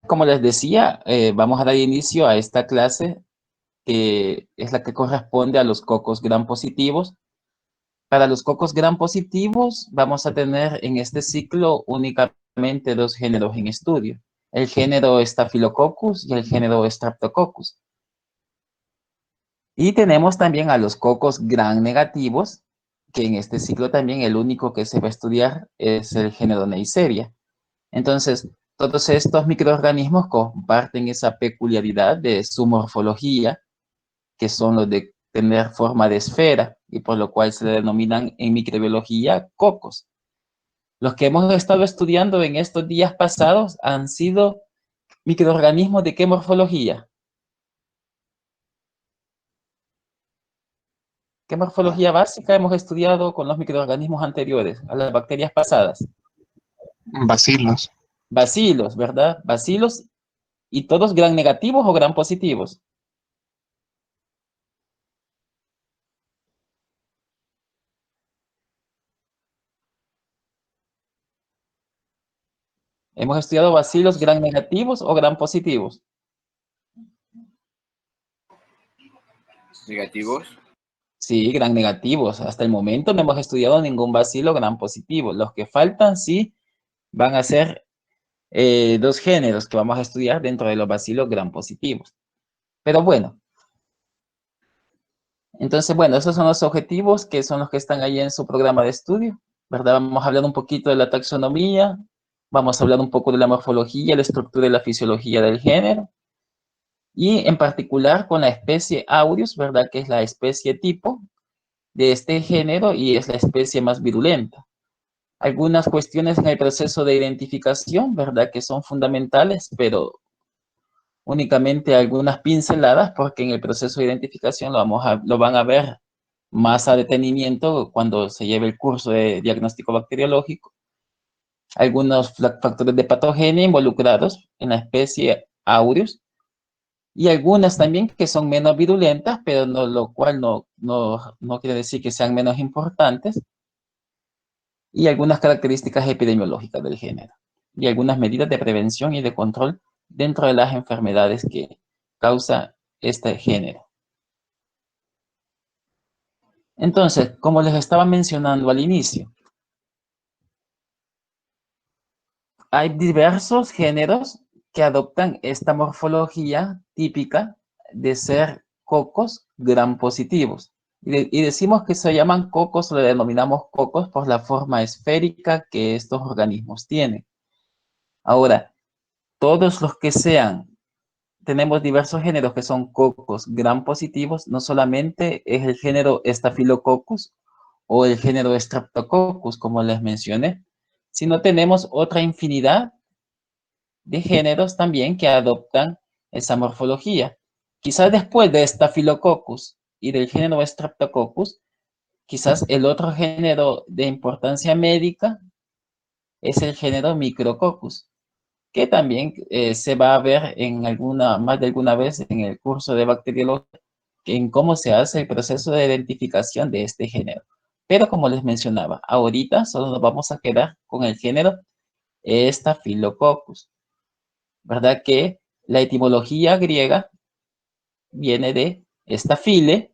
como les decía, vamos a dar inicio a esta clase que es la que corresponde a los cocos gram positivos. Para los cocos gram positivos vamos a tener en este ciclo únicamente dos géneros en estudio, el género Staphylococcus y el género Streptococcus. Y tenemos también a los cocos gram negativos, que en este ciclo también el único que se va a estudiar es el género Neisseria. Entonces, todos estos microorganismos comparten esa peculiaridad de su morfología, que son los de tener forma de esfera, y por lo cual se denominan en microbiología cocos. Los que hemos estado estudiando en estos días pasados han sido microorganismos de qué morfología. ¿Qué morfología básica hemos estudiado con los microorganismos anteriores, a las bacterias pasadas? Bacilos. Bacilos, ¿verdad? Bacilos, y todos gram negativos o gram positivos. Hemos estudiado bacilos gram negativos o gram positivos. ¿Negativos? Sí, gram negativos. Hasta el momento no hemos estudiado ningún bacilo gram positivo. Los que faltan sí van a ser dos géneros que vamos a estudiar dentro de los bacilos gram positivos. Pero bueno, entonces bueno, esos son los objetivos que son los que están ahí en su programa de estudio, ¿verdad? Vamos a hablar un poquito de la taxonomía, vamos a hablar un poco de la morfología, la estructura y la fisiología del género, y en particular con la especie Aureus, ¿verdad? Que es la especie tipo de este género y es la especie más virulenta. Algunas cuestiones en el proceso de identificación, ¿verdad? Que son fundamentales, pero únicamente algunas pinceladas, porque en el proceso de identificación lo van a ver más a detenimiento cuando se lleve el curso de diagnóstico bacteriológico. Algunos factores de patogenia involucrados en la especie Aureus, y algunas también que son menos virulentas, pero no, lo cual no quiere decir que sean menos importantes, y algunas características epidemiológicas del género, y algunas medidas de prevención y de control dentro de las enfermedades que causa este género. Entonces, como les estaba mencionando al inicio, hay diversos géneros que adoptan esta morfología típica de ser cocos gram positivos. Y decimos que se llaman cocos, o le denominamos cocos por la forma esférica que estos organismos tienen. Ahora, todos los que sean, tenemos diversos géneros que son cocos gram positivos, no solamente es el género Staphylococcus o el género Streptococcus, como les mencioné, sino tenemos otra infinidad de géneros también que adoptan esa morfología. Quizás después de Staphylococcus y del género Streptococcus, quizás el otro género de importancia médica es el género Micrococcus, que también se va a ver en más de alguna vez en el curso de bacteriología, en cómo se hace el proceso de identificación de este género. Pero como les mencionaba, ahorita solo nos vamos a quedar con el género Staphylococcus, ¿verdad? Que la etimología griega viene de staphyle,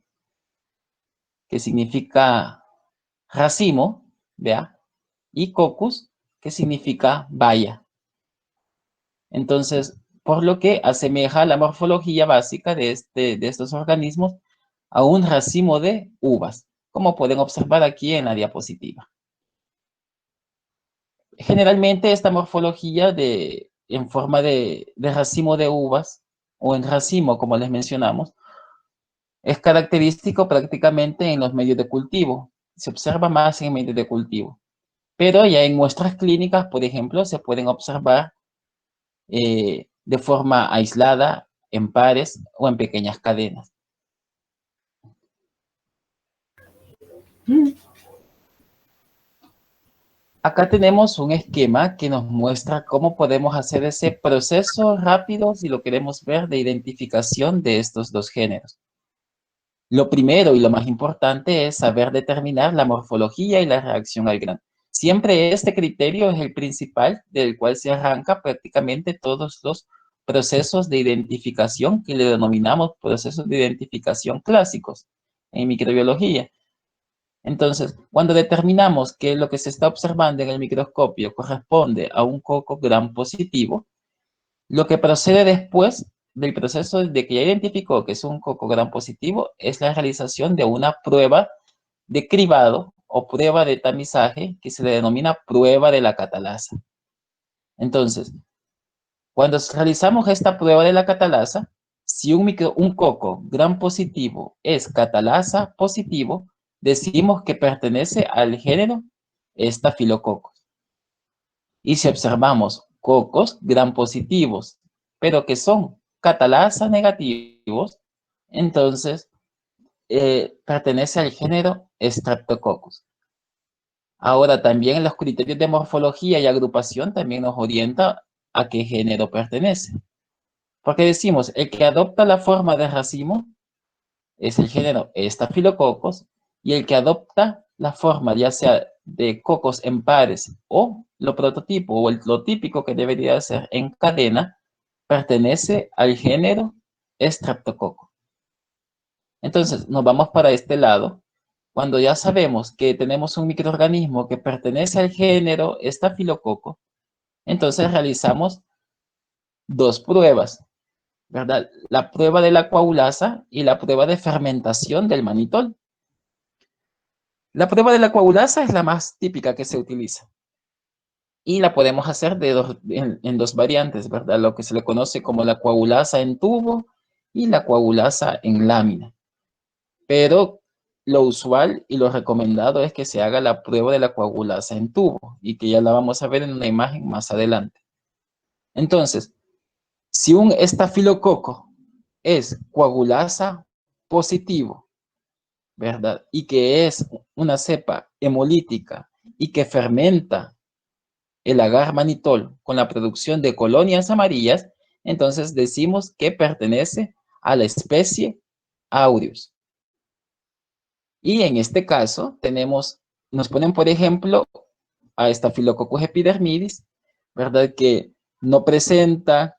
que significa racimo, ¿vea? Y coccus, que significa baya. Entonces, por lo que asemeja la morfología básica de estos organismos a un racimo de uvas, como pueden observar aquí en la diapositiva. Generalmente esta morfología en forma de racimo de uvas, o en racimo, como les mencionamos, es característico prácticamente en los medios de cultivo. Se observa más en medios de cultivo. Pero ya en muestras clínicas, por ejemplo, se pueden observar de forma aislada, en pares o en pequeñas cadenas. Acá tenemos un esquema que nos muestra cómo podemos hacer ese proceso rápido, si lo queremos ver, de identificación de estos dos géneros. Lo primero y lo más importante es saber determinar la morfología y la reacción al grano. Siempre este criterio es el principal del cual se arranca prácticamente todos los procesos de identificación que le denominamos procesos de identificación clásicos en microbiología. Entonces, cuando determinamos que lo que se está observando en el microscopio corresponde a un coco gram positivo, lo que procede después del proceso de que ya identificó que es un coco gram positivo es la realización de una prueba de cribado o prueba de tamizaje que se le denomina prueba de la catalasa. Entonces, cuando realizamos esta prueba de la catalasa, si un coco gram positivo es catalasa positivo, decimos que pertenece al género Staphylococcus. Y si observamos cocos gram positivos, pero que son catalasa negativos, entonces pertenece al género Streptococcus. Ahora, también los criterios de morfología y agrupación también nos orientan a qué género pertenece. Porque decimos, el que adopta la forma de racimo es el género Staphylococcus, y el que adopta la forma ya sea de cocos en pares o lo prototipo o lo típico que debería ser en cadena, pertenece al género Streptococcus. Entonces, nos vamos para este lado. Cuando ya sabemos que tenemos un microorganismo que pertenece al género Staphylococcus, entonces realizamos dos pruebas, ¿verdad? La prueba de la coagulasa y la prueba de fermentación del manitol. La prueba de la coagulasa es la más típica que se utiliza y la podemos hacer en dos variantes, ¿verdad? Lo que se le conoce como la coagulasa en tubo y la coagulasa en lámina. Pero lo usual y lo recomendado es que se haga la prueba de la coagulasa en tubo y que ya la vamos a ver en una imagen más adelante. Entonces, si un estafilococo es coagulasa positivo, ¿verdad? Y que es una cepa hemolítica y que fermenta el agar manitol con la producción de colonias amarillas, entonces decimos que pertenece a la especie Aureus. Y en este caso nos ponen por ejemplo a Staphylococcus epidermidis, ¿verdad? Que no presenta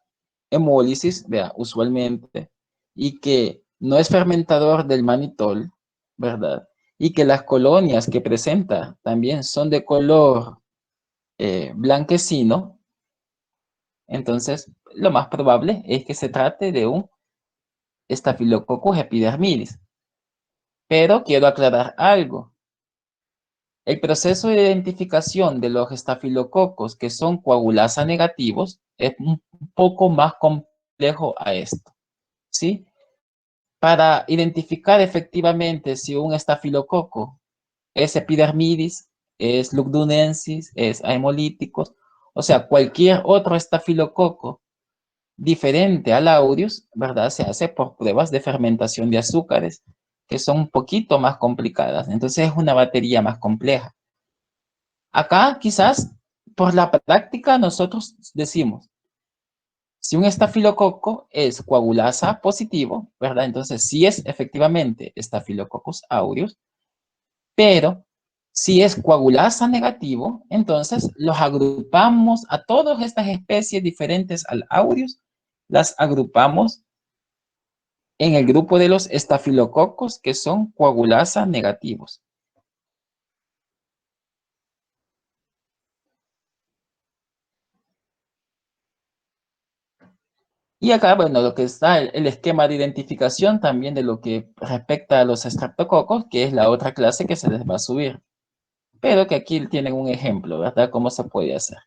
hemólisis, vea, usualmente, y que no es fermentador del manitol, ¿verdad? Y que las colonias que presenta también son de color blanquecino, entonces lo más probable es que se trate de un Staphylococcus epidermidis. Pero quiero aclarar algo. El proceso de identificación de los estafilococos que son coagulasa negativos es un poco más complejo a esto, ¿sí? Para identificar efectivamente si un estafilococo es epidermidis, es lugdunensis, es hemolítico, o sea, cualquier otro estafilococo diferente al aureus, ¿verdad? Se hace por pruebas de fermentación de azúcares, que son un poquito más complicadas. Entonces es una batería más compleja. Acá quizás por la práctica nosotros decimos, si un estafilococo es coagulasa positivo, ¿verdad? Entonces sí es efectivamente Staphylococcus aureus, pero si es coagulasa negativo, entonces los agrupamos a todas estas especies diferentes al aureus, las agrupamos en el grupo de los estafilococos que son coagulasa negativos. Y acá, bueno, lo que está el esquema de identificación también de lo que respecta a los estreptococos, que es la otra clase que se les va a subir. Pero que aquí tienen un ejemplo, ¿verdad? Cómo se puede hacer.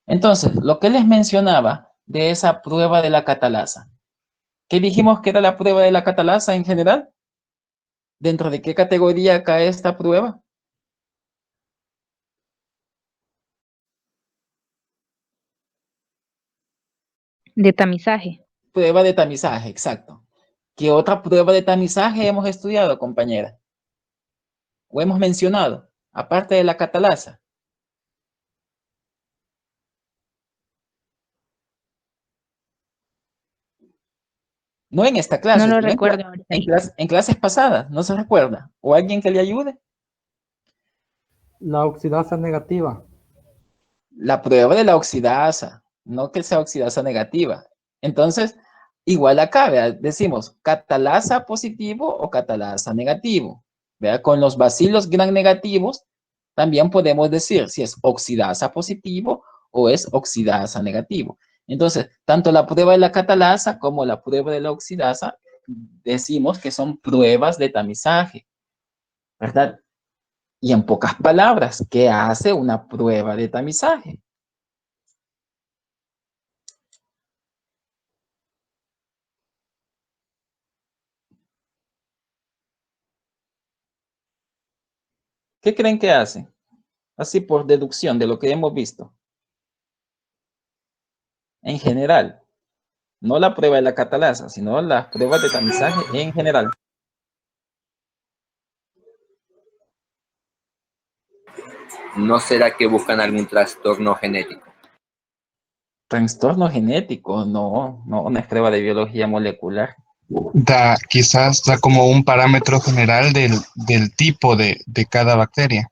Entonces, lo que les mencionaba de esa prueba de la catalasa. ¿Qué dijimos que era la prueba de la catalasa en general? ¿Dentro de qué categoría cae esta prueba? De tamizaje. Prueba de tamizaje, exacto. ¿Qué otra prueba de tamizaje hemos estudiado, compañera? ¿O hemos mencionado? Aparte de la catalasa. No en esta clase, No lo sino recuerdo ahorita. en clases pasadas, ¿no se recuerda? ¿O alguien que le ayude? La oxidasa negativa. La prueba de la oxidasa, no que sea oxidasa negativa. Entonces, igual acá, ¿vea? Decimos catalasa positivo o catalasa negativo. ¿Vea? Con los bacilos gram negativos, también podemos decir si es oxidasa positivo o es oxidasa negativo. Entonces, tanto la prueba de la catalasa como la prueba de la oxidasa, decimos que son pruebas de tamizaje, ¿verdad? Y en pocas palabras, ¿qué hace una prueba de tamizaje? ¿Qué creen que hace? Así por deducción de lo que hemos visto. En general, no la prueba de la catalasa, sino las pruebas de tamizaje en general. ¿No será que buscan algún trastorno genético? Trastorno genético, no es prueba de biología molecular. Quizás da como un parámetro general del tipo de cada bacteria.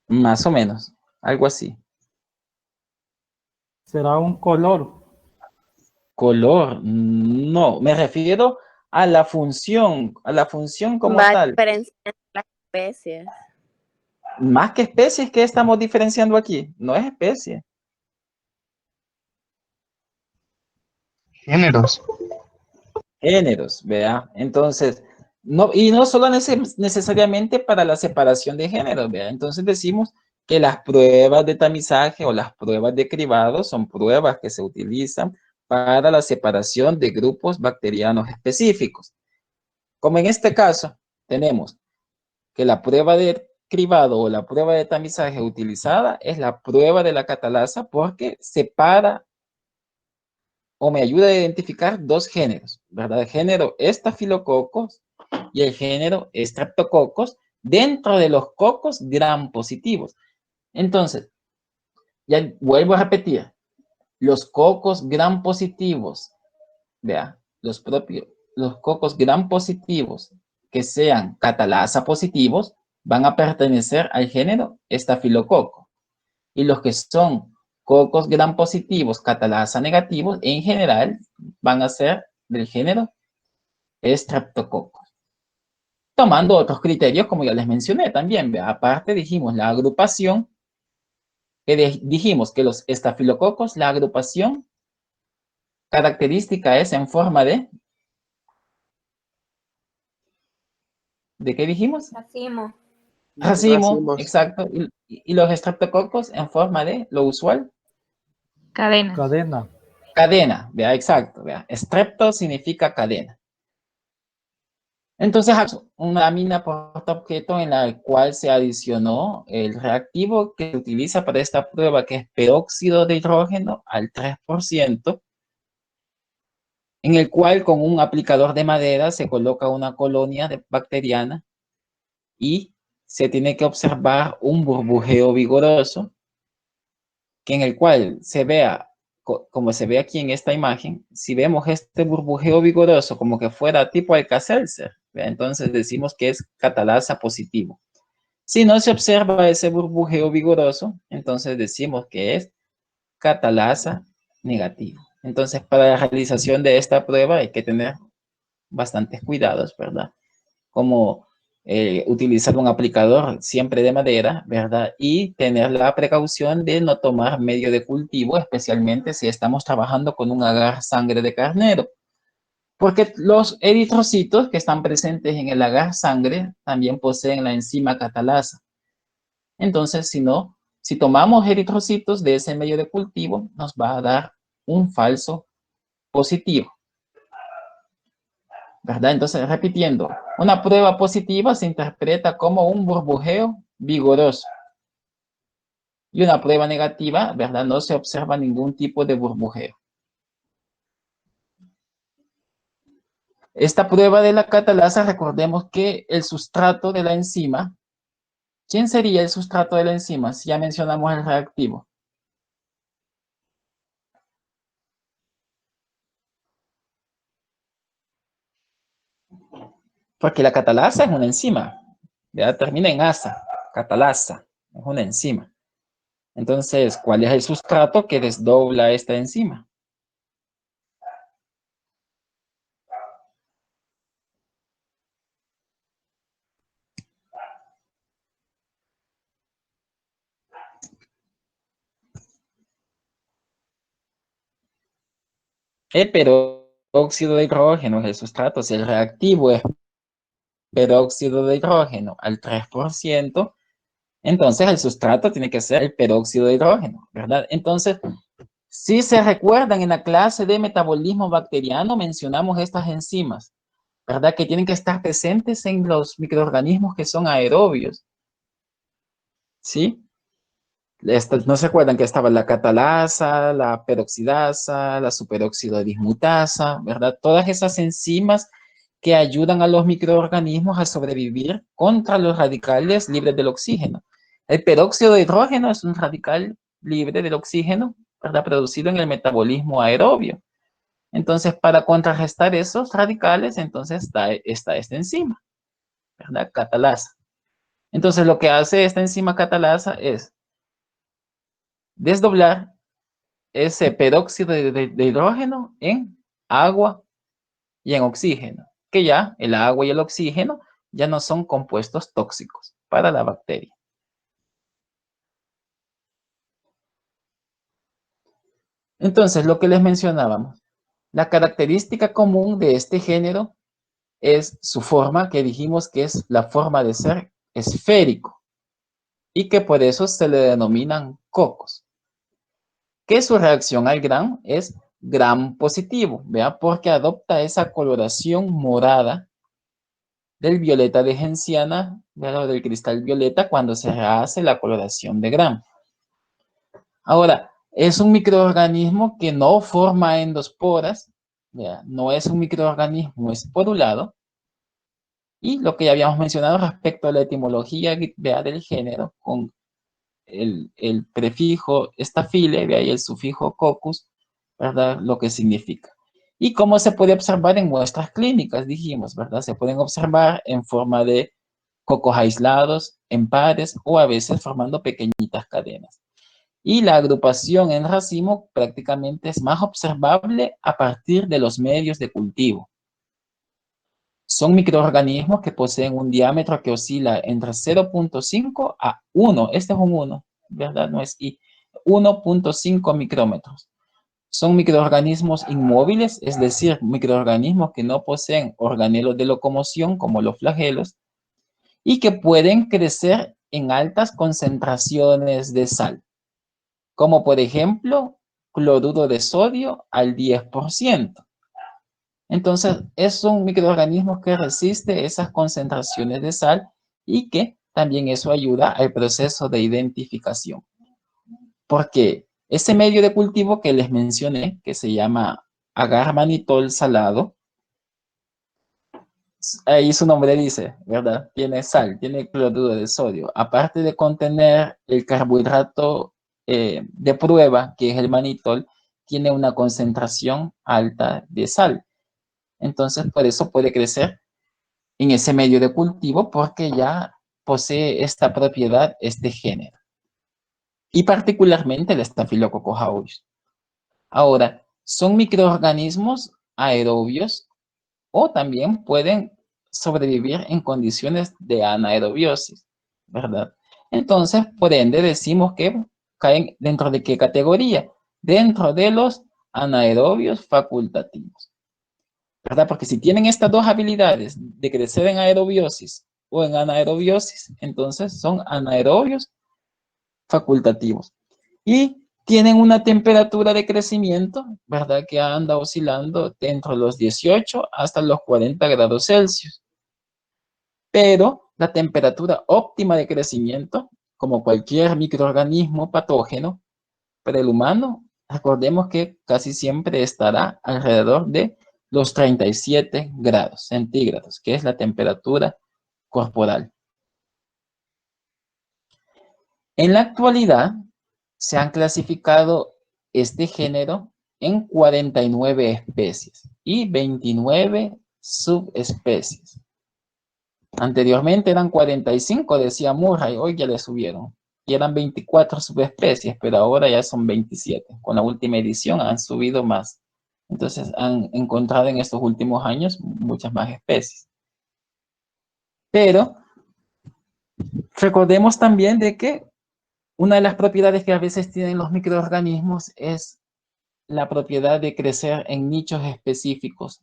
Más o menos, algo así. ¿Será un color? Color, no, me refiero a la función como Va a tal. diferenciar las especies. Más que especies, ¿qué estamos diferenciando aquí? No es especie. Géneros. Géneros, ¿vea? Entonces, y no solo necesariamente para la separación de géneros, ¿vea? Entonces decimos que las pruebas de tamizaje o las pruebas de cribado son pruebas que se utilizan para la separación de grupos bacterianos específicos. Como en este caso, tenemos que la prueba de cribado o la prueba de tamizaje utilizada es la prueba de la catalasa porque separa o me ayuda a identificar dos géneros, ¿verdad? El género Staphylococcus y el género Streptococcus dentro de los cocos gram positivos. Entonces, ya vuelvo a repetir, los cocos gram positivos, vea, los cocos gram positivos que sean catalasa positivos van a pertenecer al género Staphylococcus. Y los que son cocos gram positivos, catalasa negativos, en general van a ser del género Streptococcus. Tomando otros criterios, como ya les mencioné también, ¿ve? Aparte dijimos la agrupación, que dijimos que los estafilococos, la agrupación característica es en forma ¿de qué dijimos? Racimo. Racimo, exacto. Y los estreptococos en forma de lo usual. Cadena. Cadena. Cadena, vea, exacto, vea. Strepto significa cadena. Entonces, una lámina portaobjeto en la cual se adicionó el reactivo que se utiliza para esta prueba, que es peróxido de hidrógeno al 3%, en el cual con un aplicador de madera se coloca una colonia bacteriana y se tiene que observar un burbujeo vigoroso, que en el cual se vea, como se ve aquí en esta imagen, si vemos este burbujeo vigoroso como que fuera tipo Alka-Seltzer, entonces decimos que es catalasa positivo. Si no se observa ese burbujeo vigoroso, entonces decimos que es catalasa negativo. Entonces, para la realización de esta prueba hay que tener bastantes cuidados, ¿verdad? Como utilizar un aplicador siempre de madera, ¿verdad? Y tener la precaución de no tomar medio de cultivo, especialmente si estamos trabajando con un agar sangre de carnero. Porque los eritrocitos que están presentes en el agar sangre también poseen la enzima catalasa. Entonces, si tomamos eritrocitos de ese medio de cultivo, nos va a dar un falso positivo, ¿verdad? Entonces, repitiendo, una prueba positiva se interpreta como un burbujeo vigoroso. Y una prueba negativa, ¿verdad? No se observa ningún tipo de burbujeo. Esta prueba de la catalasa, recordemos que el sustrato de la enzima, ¿quién sería el sustrato de la enzima? Si ya mencionamos el reactivo. Porque la catalasa es una enzima, ya termina en asa, catalasa, es una enzima. Entonces, ¿cuál es el sustrato que desdobla esta enzima? El peróxido de hidrógeno es el sustrato. Si el reactivo es peróxido de hidrógeno al 3%, entonces el sustrato tiene que ser el peróxido de hidrógeno, ¿verdad? Entonces, si se recuerdan, en la clase de metabolismo bacteriano mencionamos estas enzimas, ¿verdad? Que tienen que estar presentes en los microorganismos que son aerobios, ¿sí? ¿No se acuerdan que estaba la catalasa, la peroxidasa, la superóxido dismutasa, ¿verdad? Todas esas enzimas que ayudan a los microorganismos a sobrevivir contra los radicales libres del oxígeno. El peróxido de hidrógeno es un radical libre del oxígeno, ¿verdad? Producido en el metabolismo aerobio. Entonces, para contrarrestar esos radicales, entonces está esta enzima, ¿verdad? Catalasa. Entonces, lo que hace esta enzima catalasa es desdoblar ese peróxido de hidrógeno en agua y en oxígeno, que ya el agua y el oxígeno ya no son compuestos tóxicos para la bacteria. Entonces, lo que les mencionábamos, la característica común de este género es su forma, que dijimos que es la forma de ser esférico y que por eso se le denominan cocos. Que su reacción al gram es gram positivo, ¿vea? Porque adopta esa coloración morada del violeta de genciana, ¿verdad? Del cristal violeta cuando se hace la coloración de gram. Ahora, es un microorganismo que no forma endosporas, ¿vea? No es un microorganismo esporulado. Y lo que ya habíamos mencionado respecto a la etimología, ¿vea? Del género, con el prefijo estafile, ¿vea? Y el sufijo coccus, ¿verdad? Lo que significa. Y cómo se puede observar en muestras clínicas, dijimos, ¿verdad? Se pueden observar en forma de cocos aislados, en pares o a veces formando pequeñitas cadenas. Y la agrupación en racimo prácticamente es más observable a partir de los medios de cultivo. Son microorganismos que poseen un diámetro que oscila entre 0.5 a 1. Este es un 1, ¿verdad? No es I. 1.5 micrómetros. Son microorganismos inmóviles, es decir, microorganismos que no poseen organelos de locomoción como los flagelos y que pueden crecer en altas concentraciones de sal, como por ejemplo cloruro de sodio al 10%. Entonces, es un microorganismo que resiste esas concentraciones de sal y que también eso ayuda al proceso de identificación. Porque ese medio de cultivo que les mencioné, que se llama agar manitol salado, ahí su nombre dice, ¿verdad? Tiene sal, tiene cloruro de sodio. Aparte de contener el carbohidrato de prueba, que es el manitol, tiene una concentración alta de sal. Entonces, por eso puede crecer en ese medio de cultivo porque ya posee esta propiedad, este género. Y particularmente el Staphylococcus aureus. Ahora, son microorganismos aerobios o también pueden sobrevivir en condiciones de anaerobiosis, ¿verdad? Entonces, por ende, decimos que caen dentro de qué categoría? Dentro de los anaerobios facultativos, ¿verdad? Porque si tienen estas dos habilidades de crecer en aerobiosis o en anaerobiosis, entonces son anaerobios facultativos. Y tienen una temperatura de crecimiento, ¿verdad? Que anda oscilando entre los 18 hasta los 40 grados Celsius. Pero la temperatura óptima de crecimiento, como cualquier microorganismo patógeno, para el humano, recordemos que casi siempre estará alrededor de los 37 grados centígrados, que es la temperatura corporal. En la actualidad, se han clasificado este género en 49 especies y 29 subespecies. Anteriormente eran 45, decía Murray, hoy ya le subieron. y eran 24 subespecies, pero ahora ya son 27. Con la última edición han subido más. Entonces han encontrado en estos últimos años muchas más especies. Pero recordemos también de que una de las propiedades que a veces tienen los microorganismos es la propiedad de crecer en nichos específicos,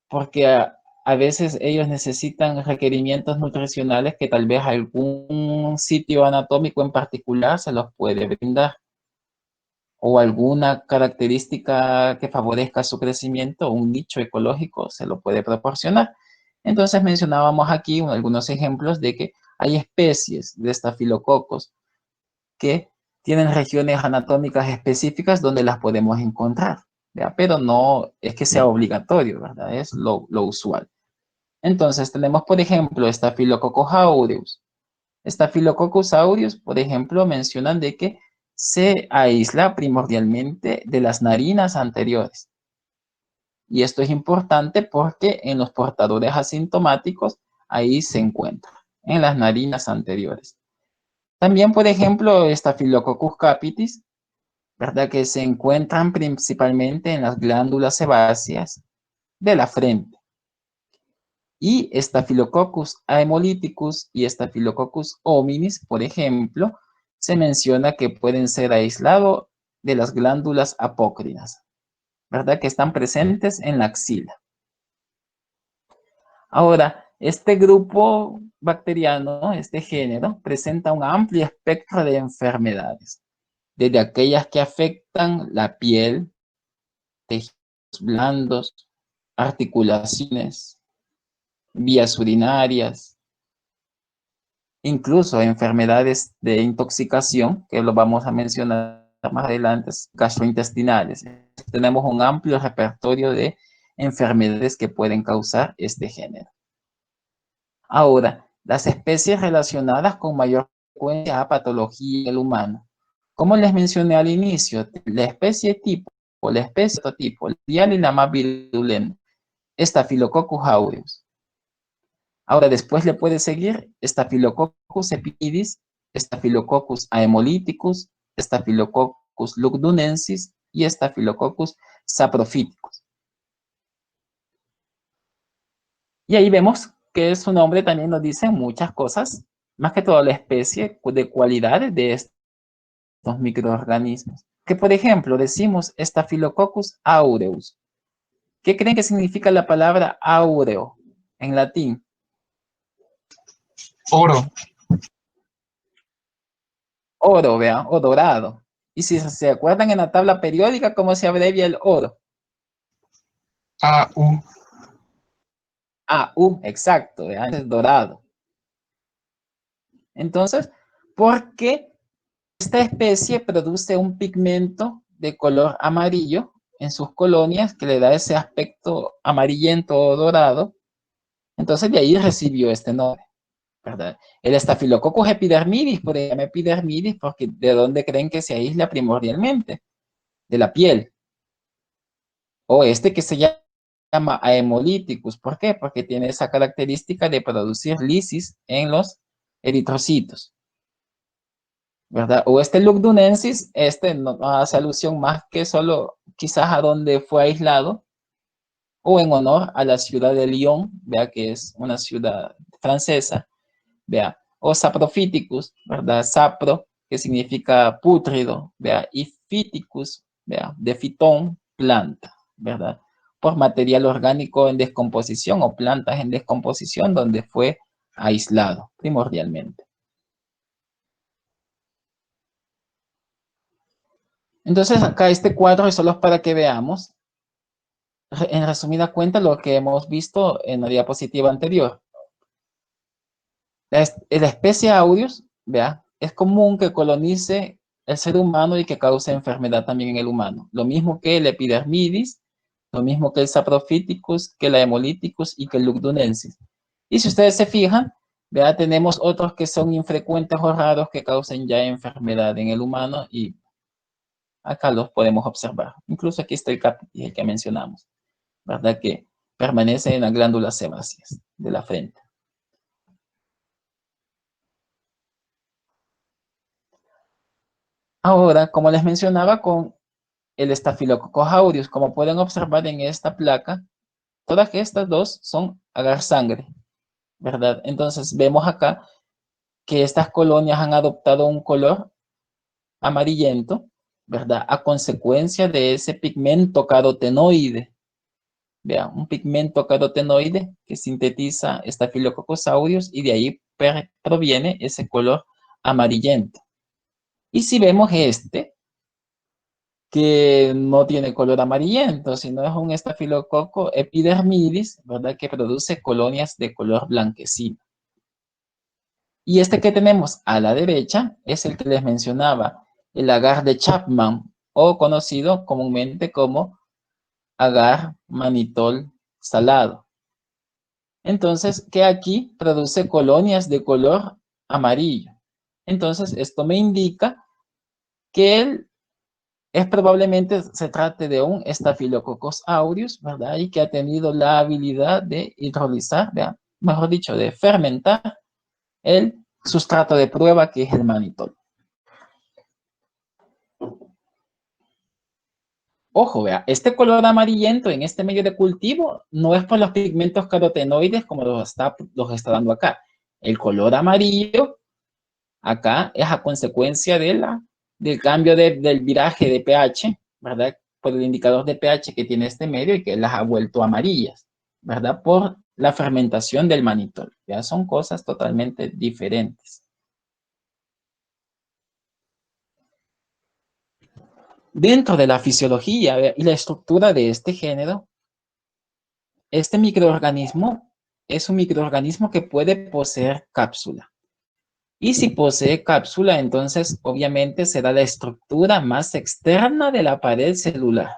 porque a veces ellos necesitan requerimientos nutricionales que tal vez algún sitio anatómico en particular se los puede brindar, o alguna característica que favorezca su crecimiento, un nicho ecológico se lo puede proporcionar. Entonces mencionábamos aquí algunos ejemplos de que hay especies de estafilococos que tienen regiones anatómicas específicas donde las podemos encontrar, ¿verdad? Pero no es que sea obligatorio, ¿verdad? Es lo usual. Entonces tenemos, por ejemplo, Staphylococcus aureus. Staphylococcus aureus, por ejemplo, mencionan de que se aísla primordialmente de las narinas anteriores. Y esto es importante porque en los portadores asintomáticos ahí se encuentra, en las narinas anteriores. También, por ejemplo, Staphylococcus capitis, ¿verdad? Que se encuentran principalmente en las glándulas sebáceas de la frente. Y Staphylococcus haemolyticus y Staphylococcus hominis, por ejemplo, se menciona que pueden ser aislados de las glándulas apócrinas, ¿verdad? Que están presentes en la axila. Ahora, este grupo bacteriano, este género, presenta un amplio espectro de enfermedades, desde aquellas que afectan la piel, tejidos blandos, articulaciones, vías urinarias, incluso enfermedades de intoxicación, que lo vamos a mencionar más adelante, gastrointestinales. Tenemos un amplio repertorio de enfermedades que pueden causar este género. Ahora, las especies relacionadas con mayor frecuencia a patología en el humano. Como les mencioné al inicio, la especie tipo o la especie tipo, y la más virulenta, Staphylococcus aureus. Ahora, después le puede seguir Staphylococcus epiidis, Staphylococcus haemolyticus, Staphylococcus lugdunensis y Staphylococcus saprophyticus. Y ahí vemos que su nombre también nos dice muchas cosas, más que todo la especie de cualidades de estos microorganismos. Que por ejemplo decimos Staphylococcus aureus. ¿Qué creen que significa la palabra áureo en latín? Oro. Oro, vean, o dorado. Y si se acuerdan en la tabla periódica, ¿cómo se abrevia el oro? AU. AU, exacto, vean, es dorado. Entonces, ¿por qué esta especie produce un pigmento de color amarillo en sus colonias que le da ese aspecto amarillento o dorado? Entonces, de ahí recibió este nombre, ¿verdad? El Staphylococcus epidermidis, por ejemplo, epidermidis, porque ¿de dónde creen que se aísla primordialmente? De la piel. O este que se llama Haemolyticus, ¿por qué? Porque tiene esa característica de producir lisis en los eritrocitos, ¿verdad? O este Lugdunensis, este no hace alusión más que solo quizás a donde fue aislado, o en honor a la ciudad de Lyon, vea que es una ciudad francesa, vea, o Saprophyticus, ¿verdad? Sapro, que significa pútrido, vea, y Phyticus, vea, de fitón, planta, ¿verdad? Por material orgánico en descomposición o plantas en descomposición donde fue aislado primordialmente. Entonces acá este cuadro es solo para que veamos, en resumida cuenta, lo que hemos visto en la diapositiva anterior. La especie Aureus, vea, es común que colonice el ser humano y que cause enfermedad también en el humano. Lo mismo que el Epidermidis, lo mismo que el Saprophyticus, que la Haemolyticus y que el Lugdunensis. Y si ustedes se fijan, vea, tenemos otros que son infrecuentes o raros que causen ya enfermedad en el humano y acá los podemos observar. Incluso aquí está el capitis, el que mencionamos, ¿verdad? Que permanece en las glándulas sebáceas de la frente. Ahora, como les mencionaba con el Staphylococcus aureus, como pueden observar en esta placa, todas estas dos son agar sangre, ¿verdad? Entonces vemos acá que estas colonias han adoptado un color amarillento, ¿verdad? A consecuencia de ese pigmento carotenoide. Vean, un pigmento carotenoide que sintetiza Staphylococcus aureus y de ahí proviene ese color amarillento. Y si vemos este, que no tiene color amarillento, sino es un estafilococo epidermidis, ¿verdad? Que produce colonias de color blanquecino. Y este que tenemos a la derecha es el que les mencionaba, el agar de Chapman, o conocido comúnmente como agar manitol salado. Entonces, que aquí produce colonias de color amarillo. Entonces, esto me indica que probablemente se trate de un Staphylococcus aureus, ¿verdad? Y que ha tenido la habilidad de hidrolizar, ¿verdad? Mejor dicho, de fermentar el sustrato de prueba que es el manitol. Ojo, vea, este color amarillento en este medio de cultivo no es por los pigmentos carotenoides como los está dando acá. El color amarillo acá es a consecuencia del cambio del viraje de pH, ¿verdad? Por el indicador de pH que tiene este medio y que las ha vuelto amarillas, ¿verdad? Por la fermentación del manitol. Ya son cosas totalmente diferentes. Dentro de la fisiología y la estructura de este género, este microorganismo es un microorganismo que puede poseer cápsula. Y si posee cápsula, entonces obviamente será la estructura más externa de la pared celular.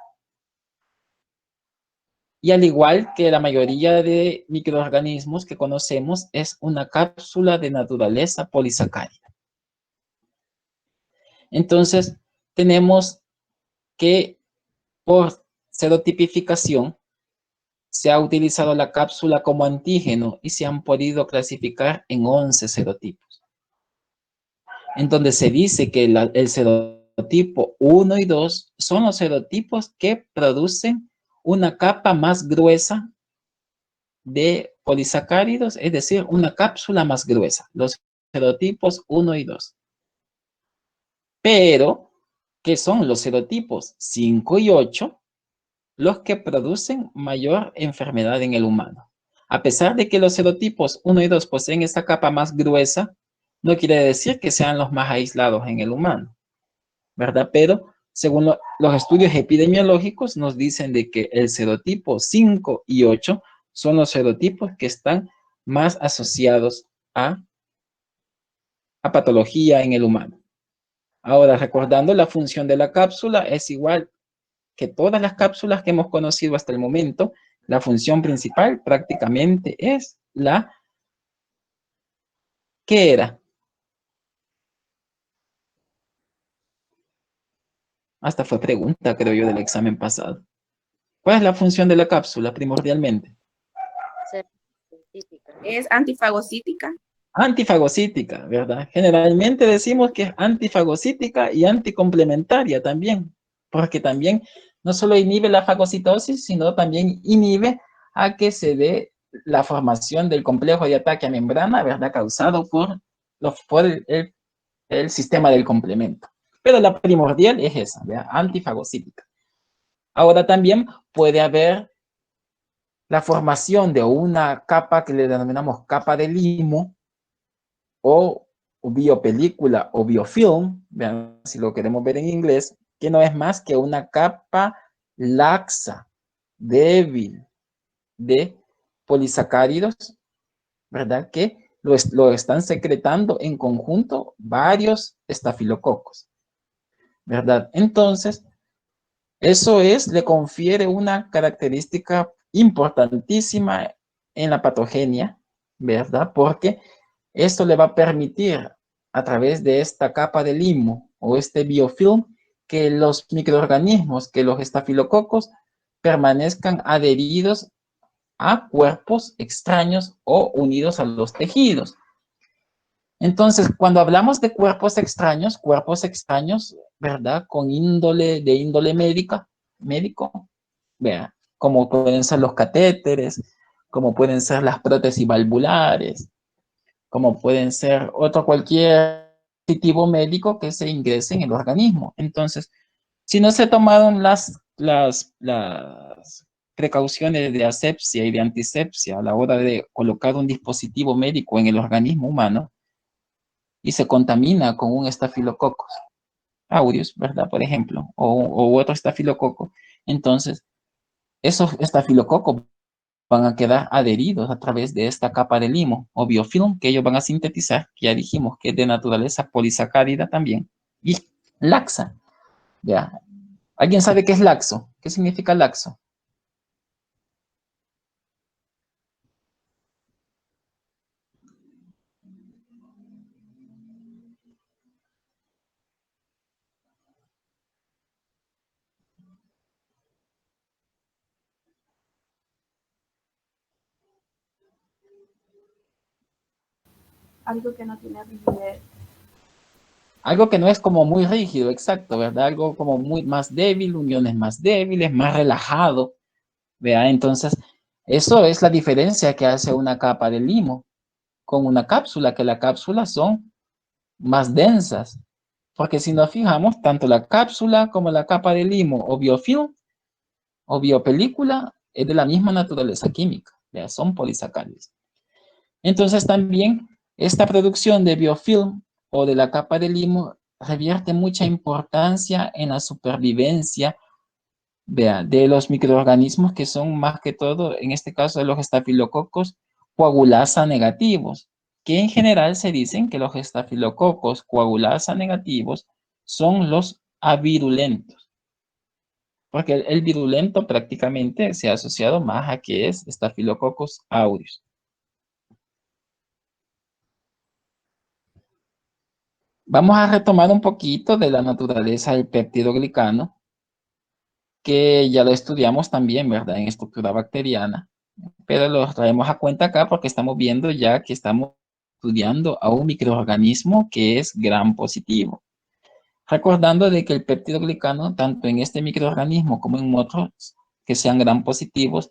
Y al igual que la mayoría de microorganismos que conocemos, es una cápsula de naturaleza polisacárida. Entonces, tenemos que por serotipificación se ha utilizado la cápsula como antígeno y se han podido clasificar en 11 serotipos. En donde se dice que el serotipo 1 y 2 son los serotipos que producen una capa más gruesa de polisacáridos, es decir, una cápsula más gruesa, los serotipos 1 y 2. Pero, ¿qué son los serotipos 5 y 8? Los que producen mayor enfermedad en el humano. A pesar de que los serotipos 1 y 2 poseen esta capa más gruesa, no quiere decir que sean los más aislados en el humano, ¿verdad? Pero según los estudios epidemiológicos nos dicen de que el serotipo 5 y 8 son los serotipos que están más asociados a patología en el humano. Ahora, recordando la función de la cápsula, es igual que todas las cápsulas que hemos conocido hasta el momento. La función principal prácticamente es la ¿qué era? Hasta fue pregunta, creo yo, del examen pasado. ¿Cuál es la función de la cápsula primordialmente? Es antifagocítica. Antifagocítica, ¿verdad? Generalmente decimos que es antifagocítica y anticomplementaria también, porque también no solo inhibe la fagocitosis, sino también inhibe a que se dé la formación del complejo de ataque a membrana, ¿verdad? Causado por el sistema del complemento. Pero la primordial es esa, ¿verdad? Antifagocítica. Ahora también puede haber la formación de una capa que le denominamos capa de limo o biopelícula o biofilm, vean si lo queremos ver en inglés, que no es más que una capa laxa, débil de polisacáridos, ¿verdad? Que lo están secretando en conjunto varios estafilococos, ¿verdad? Entonces, eso le confiere una característica importantísima en la patogenia, ¿verdad? Porque esto le va a permitir a través de esta capa de limo o este biofilm que los microorganismos, que los estafilococos permanezcan adheridos a cuerpos extraños o unidos a los tejidos. Entonces, cuando hablamos de cuerpos extraños, ¿verdad? Con índole médico, vea, como pueden ser los catéteres, como pueden ser las prótesis valvulares, como pueden ser cualquier dispositivo médico que se ingrese en el organismo. Entonces, si no se tomaron las precauciones de asepsia y de antisepsia a la hora de colocar un dispositivo médico en el organismo humano y se contamina con un estafilococcus aureus, ¿verdad? Por ejemplo, o otro estafilococo, entonces esos estafilococos van a quedar adheridos a través de esta capa de limo o biofilm que ellos van a sintetizar, que ya dijimos que es de naturaleza polisacárida también, y laxa. ¿Ya? ¿Alguien sabe qué es laxo? ¿Qué significa laxo? Algo que no tiene rigidez. Algo que no es como muy rígido, exacto, ¿verdad? Algo como muy más débil, uniones más débiles, más relajado, ¿verdad? Entonces, eso es la diferencia que hace una capa de limo con una cápsula, que las cápsulas son más densas, porque si nos fijamos, tanto la cápsula como la capa de limo o biofilm o biopelícula es de la misma naturaleza química, ¿verdad? Son polisacáridos. Entonces también esta producción de biofilm o de la capa de limo revierte mucha importancia en la supervivencia de los microorganismos que son más que todo, en este caso de los estafilococos coagulasa negativos, que en general se dicen que los estafilococos coagulasa negativos son los avirulentos, porque el virulento prácticamente se ha asociado más a que es Staphylococcus aureus. Vamos a retomar un poquito de la naturaleza del peptidoglicano, que ya lo estudiamos también, ¿verdad? En estructura bacteriana, pero lo traemos a cuenta acá porque estamos viendo ya que estamos estudiando a un microorganismo que es gram positivo. Recordando de que el peptidoglicano, tanto en este microorganismo como en otros que sean gram positivos,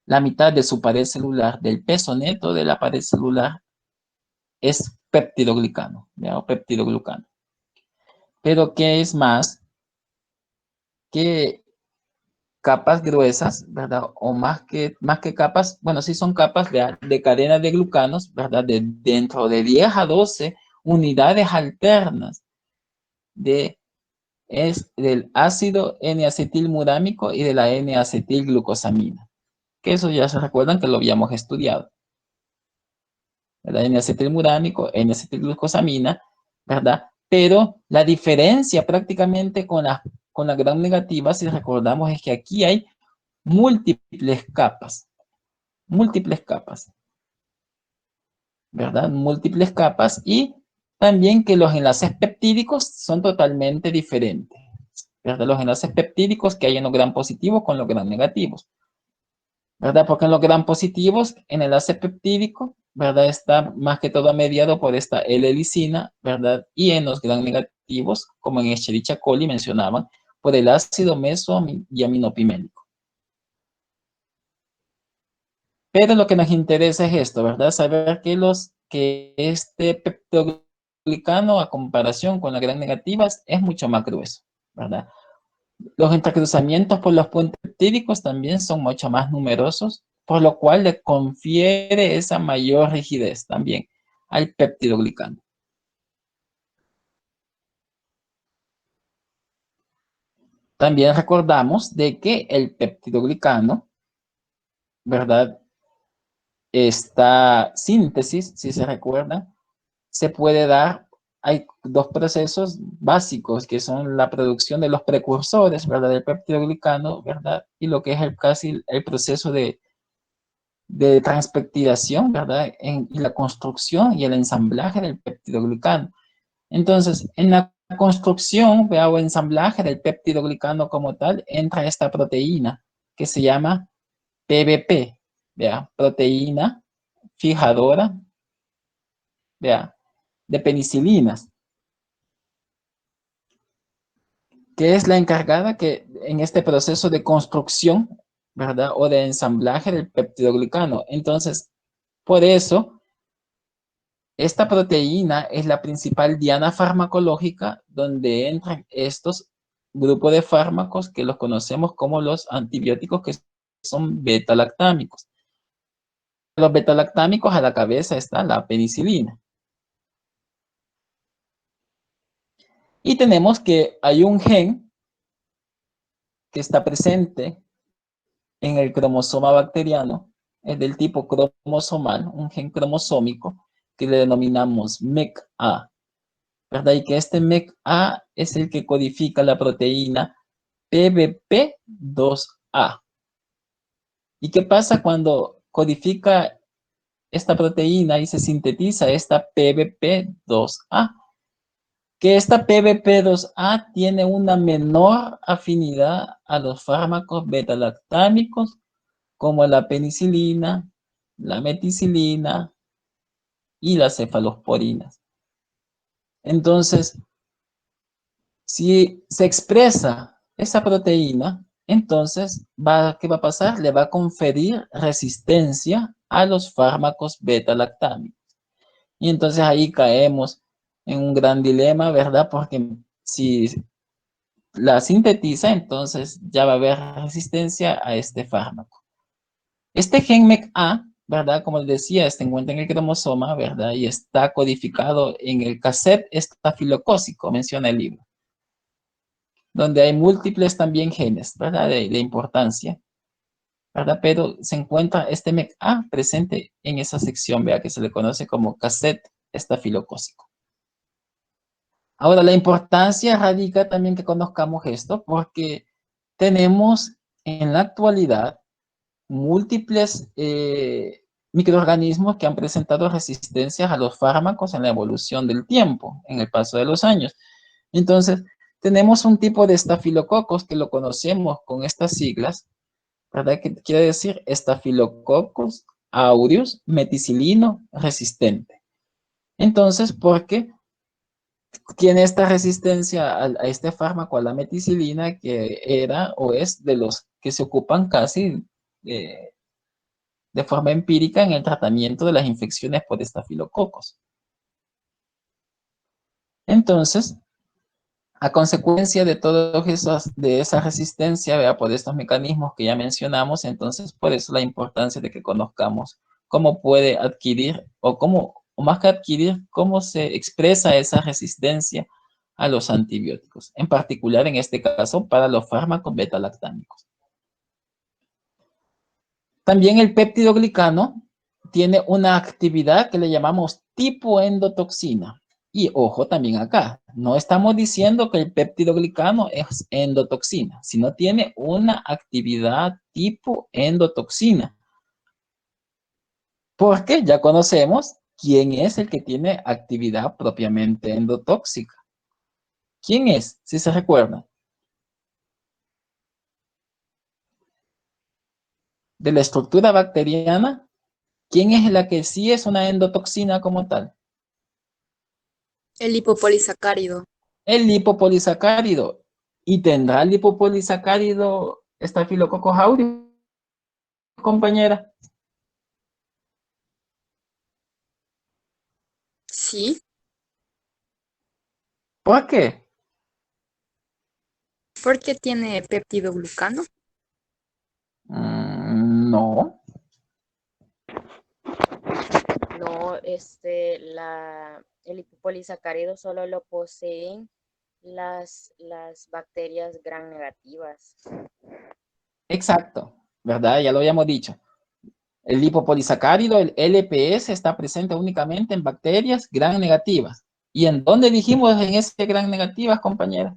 la mitad de su pared celular, del peso neto de la pared celular, es peptidoglicano, ¿ya? O peptidoglucano. Pero ¿qué es más que capas gruesas, ¿verdad? O más que capas, bueno, sí son capas de cadena de glucanos, ¿verdad? Dentro de 10 a 12 unidades alternas del ácido N-acetilmurámico y de la N-acetilglucosamina. Que eso ya se recuerdan que lo habíamos estudiado. ¿Verdad? N-acetilmurámico, N-acetilglucosamina, ¿verdad? Pero la diferencia prácticamente con la gram negativa, si recordamos, es que aquí hay múltiples capas, ¿verdad? Múltiples capas y también que los enlaces peptídicos son totalmente diferentes, ¿verdad? Los enlaces peptídicos que hay en los gram positivos con los gram negativos, ¿verdad? Porque en los gram positivos, en el enlace peptídico, ¿verdad? Está más que todo mediado por esta L-lisina, ¿verdad? Y en los gram negativos, como en Escherichia coli mencionaban, por el ácido mesoaminopimélico. Pero lo que nos interesa es esto, ¿verdad? Saber que este peptidoglicano, a comparación con las gram negativas, es mucho más grueso, ¿verdad? Los entrecruzamientos por los puentes peptídicos también son mucho más numerosos, por lo cual le confiere esa mayor rigidez también al peptidoglicano. También recordamos de que el peptidoglicano, ¿verdad? Esta síntesis, si se recuerdan, se puede dar, hay dos procesos básicos que son la producción de los precursores, ¿verdad? Del peptidoglicano, ¿verdad? Y lo que es casi el proceso de transpeptidación, ¿verdad? Y la construcción y el ensamblaje del peptidoglicano. Entonces, en la construcción, ¿verdad? O ensamblaje del peptidoglicano como tal, entra esta proteína que se llama PBP, ¿verdad? Proteína fijadora, ¿verdad? de penicilinas, que es la encargada que en este proceso de construcción, ¿verdad? O de ensamblaje del peptidoglicano. Entonces, por eso, esta proteína es la principal diana farmacológica donde entran estos grupos de fármacos que los conocemos como los antibióticos, que son beta-lactámicos. Los beta-lactámicos, a la cabeza está la penicilina. Y tenemos que hay un gen que está presente en el cromosoma bacteriano, es del tipo cromosomal, un gen cromosómico que le denominamos MECA, ¿verdad? Y que este MECA es el que codifica la proteína PBP2A. ¿Y qué pasa cuando codifica esta proteína y se sintetiza esta PBP2A? Que esta PBP2A tiene una menor afinidad a los fármacos beta-lactámicos como la penicilina, la meticilina y las cefalosporinas. Entonces, si se expresa esa proteína, entonces, ¿qué va a pasar? Le va a conferir resistencia a los fármacos beta-lactámicos. Y entonces ahí caemos en un gran dilema, ¿verdad? Porque si la sintetiza, entonces ya va a haber resistencia a este fármaco. Este gen MECA, ¿verdad? Como les decía, se encuentra en el cromosoma, ¿verdad? Y está codificado en el cassette estafilocócico, menciona el libro, donde hay múltiples también genes, ¿verdad? De importancia, ¿verdad? Pero se encuentra este MECA presente en esa sección, vea, que se le conoce como cassette estafilocócico. Ahora, la importancia radica también que conozcamos esto, porque tenemos en la actualidad múltiples microorganismos que han presentado resistencias a los fármacos en la evolución del tiempo, en el paso de los años. Entonces, tenemos un tipo de estafilococos que lo conocemos con estas siglas, ¿verdad? Que quiere decir Staphylococcus aureus meticilino resistente. Entonces, ¿por qué tiene esta resistencia a este fármaco, a la meticilina, que era o es de los que se ocupan casi de forma empírica en el tratamiento de las infecciones por estafilococos? Entonces, a consecuencia de todas de esa resistencia, ¿verdad? Por estos mecanismos que ya mencionamos, entonces por eso la importancia de que conozcamos cómo puede adquirir o más que adquirir, cómo se expresa esa resistencia a los antibióticos, en particular en este caso para los fármacos beta-lactámicos. También el péptidoglicano tiene una actividad que le llamamos tipo endotoxina. Y ojo también acá, no estamos diciendo que el péptidoglicano es endotoxina, sino tiene una actividad tipo endotoxina. Porque ya conocemos quién es el que tiene actividad propiamente endotóxica. ¿Quién es? Si se recuerdan. De la estructura bacteriana, ¿quién es la que sí es una endotoxina como tal? El lipopolisacárido. El lipopolisacárido. ¿Y tendrá el lipopolisacárido Staphylococcus aureus, compañera? Sí, ¿Por qué? porque tiene peptidoglucano. No. No, el lipopolisacárido solo lo poseen las bacterias gram negativas. Exacto, ¿verdad? Ya lo habíamos dicho. El lipopolisacárido, el LPS, está presente únicamente en bacterias gram negativas. ¿Y en dónde dijimos en ese gram negativas, compañera?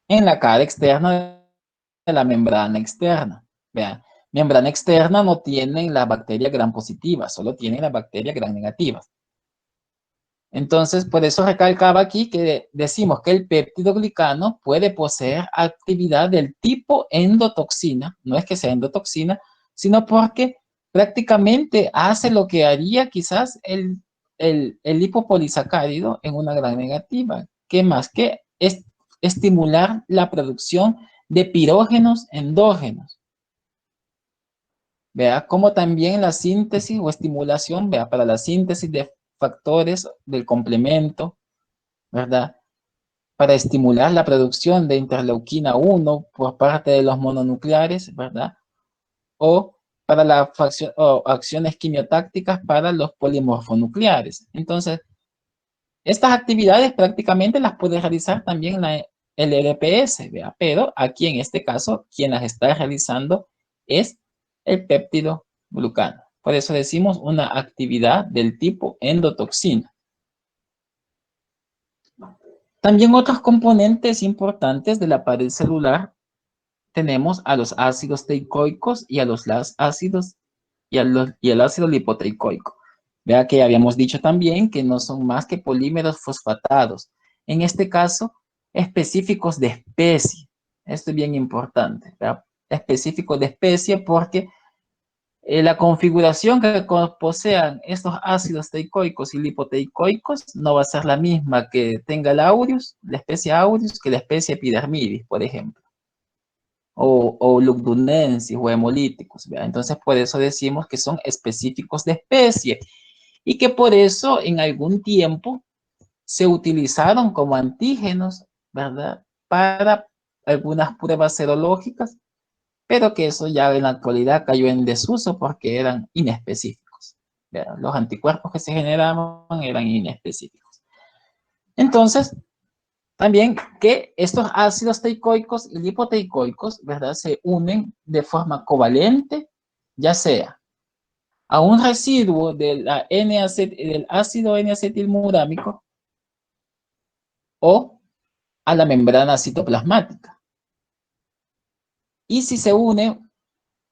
En la cara externa de la membrana externa. Vean, membrana externa no tienen las bacterias gram positivas, solo tienen las bacterias gram negativas. Entonces, por eso recalcaba aquí que decimos que el péptidoglicano puede poseer actividad del tipo endotoxina, no es que sea endotoxina, sino porque prácticamente hace lo que haría quizás el lipopolisacárido en una gram negativa, que más que es estimular la producción de pirógenos endógenos. Vea, como también la síntesis o estimulación, vea, para la síntesis de factores del complemento, ¿verdad? Para estimular la producción de interleuquina 1 por parte de los mononucleares, ¿verdad? O para la acciones quimiotácticas para los polimorfonucleares. Entonces, estas actividades prácticamente las puede realizar también el LPS, ¿vea? Pero aquí en este caso, quien las está realizando es el péptido glucano. Por eso decimos una actividad del tipo endotoxina. También otros componentes importantes de la pared celular tenemos a los ácidos teicoicos y a los ácidos y el ácido lipoteicoico. Vea que habíamos dicho también que no son más que polímeros fosfatados. En este caso, específicos de especie. Esto es bien importante, ¿verdad? Específicos de especie porque la configuración que posean estos ácidos teicoicos y lipoteicoicos no va a ser la misma que tenga el aureus, la especie aureus, que la especie epidermidis, por ejemplo. O lugdunensis o hemolíticos, ¿verdad? Entonces, por eso decimos que son específicos de especie y que por eso en algún tiempo se utilizaron como antígenos, ¿verdad? Para algunas pruebas serológicas, pero que eso ya en la actualidad cayó en desuso porque eran inespecíficos, ¿verdad? Los anticuerpos que se generaban eran inespecíficos. Entonces, también que estos ácidos teicoicos y lipoteicoicos, ¿verdad? Se unen de forma covalente, ya sea a un residuo del ácido N-acetilmurámico o a la membrana citoplasmática. Y si se une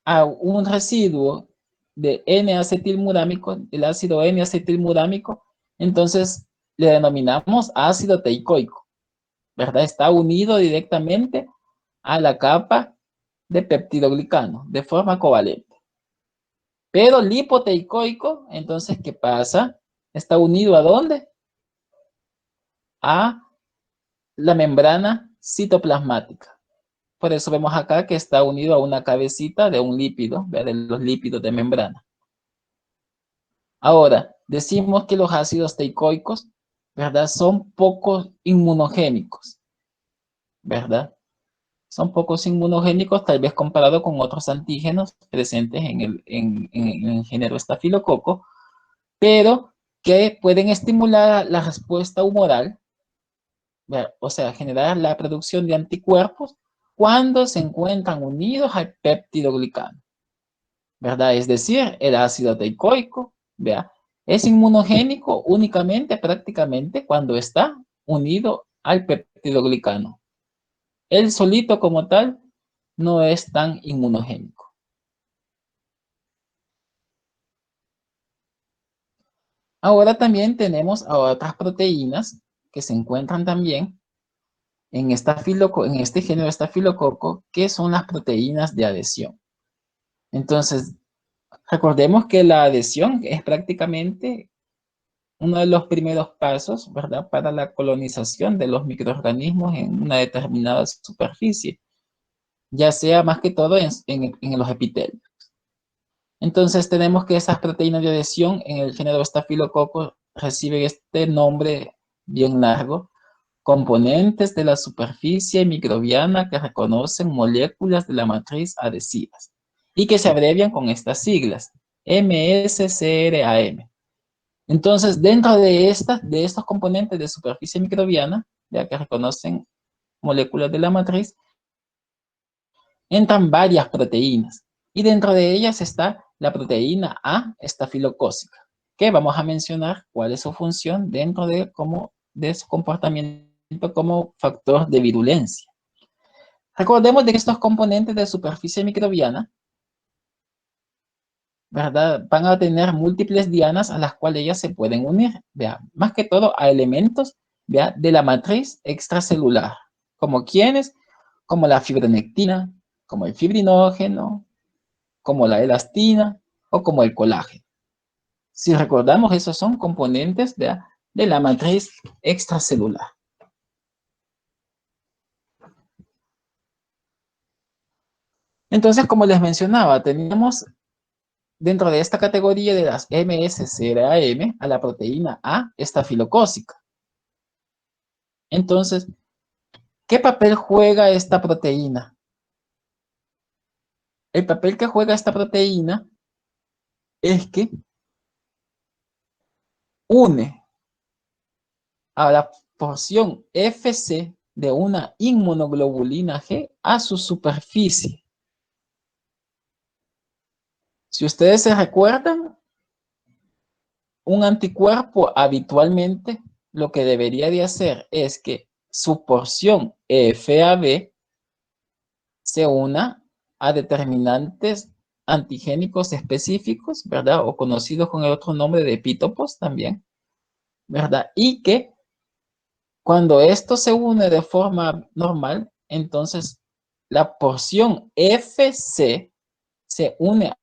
a un residuo de N-acetilmurámico, el ácido N-acetilmurámico, entonces le denominamos ácido teicoico, ¿verdad? Está unido directamente a la capa de peptidoglicano de forma covalente. Pero lipoteicoico, entonces, ¿qué pasa? Está unido ¿a dónde? A la membrana citoplasmática. Por eso vemos acá que está unido a una cabecita de un lípido, de los lípidos de membrana. Ahora, decimos que los ácidos teicoicos, ¿verdad? Son poco inmunogénicos, ¿verdad? Son pocos inmunogénicos, tal vez comparado con otros antígenos presentes en el género estafilococo, pero que pueden estimular la respuesta humoral, o sea, generar la producción de anticuerpos cuando se encuentran unidos al péptidoglicano, ¿verdad? Es decir, el ácido teicoico, ¿vea? Es inmunogénico únicamente, prácticamente, cuando está unido al peptidoglicano. Él solito como tal no es tan inmunogénico. Ahora también tenemos a otras proteínas que se encuentran también en este género estafilococo, que son las proteínas de adhesión. Entonces, recordemos que la adhesión es prácticamente uno de los primeros pasos, ¿verdad?, para la colonización de los microorganismos en una determinada superficie, ya sea más que todo en los epitelios. Entonces tenemos que esas proteínas de adhesión en el género estafilococo reciben este nombre bien largo: componentes de la superficie microbiana que reconocen moléculas de la matriz adhesivas y que se abrevian con estas siglas, MSCRAM. Entonces, dentro de estos componentes de superficie microbiana, ya que reconocen moléculas de la matriz, entran varias proteínas y dentro de ellas está la proteína A estafilocócica, que vamos a mencionar cuál es su función dentro de su comportamiento como factor de virulencia. Recordemos de que estos componentes de superficie microbiana ¿verdad? Van a tener múltiples dianas a las cuales ellas se pueden unir, vea, más que todo a elementos, vea, de la matriz extracelular, como quienes, como la fibronectina, como el fibrinógeno, como la elastina o como el colágeno. Si recordamos, esos son componentes, vea, de la matriz extracelular. Entonces, como les mencionaba, teníamos dentro de esta categoría de las MSCRAM a la proteína A estafilocócica. Entonces, ¿qué papel juega esta proteína? El papel que juega esta proteína es que une a la porción FC de una inmunoglobulina G a su superficie. Si ustedes se recuerdan, un anticuerpo habitualmente lo que debería de hacer es que su porción FAB se una a determinantes antigénicos específicos, ¿verdad? O conocidos con el otro nombre de epítopos también, ¿verdad? Y que cuando esto se une de forma normal, entonces la porción FC se une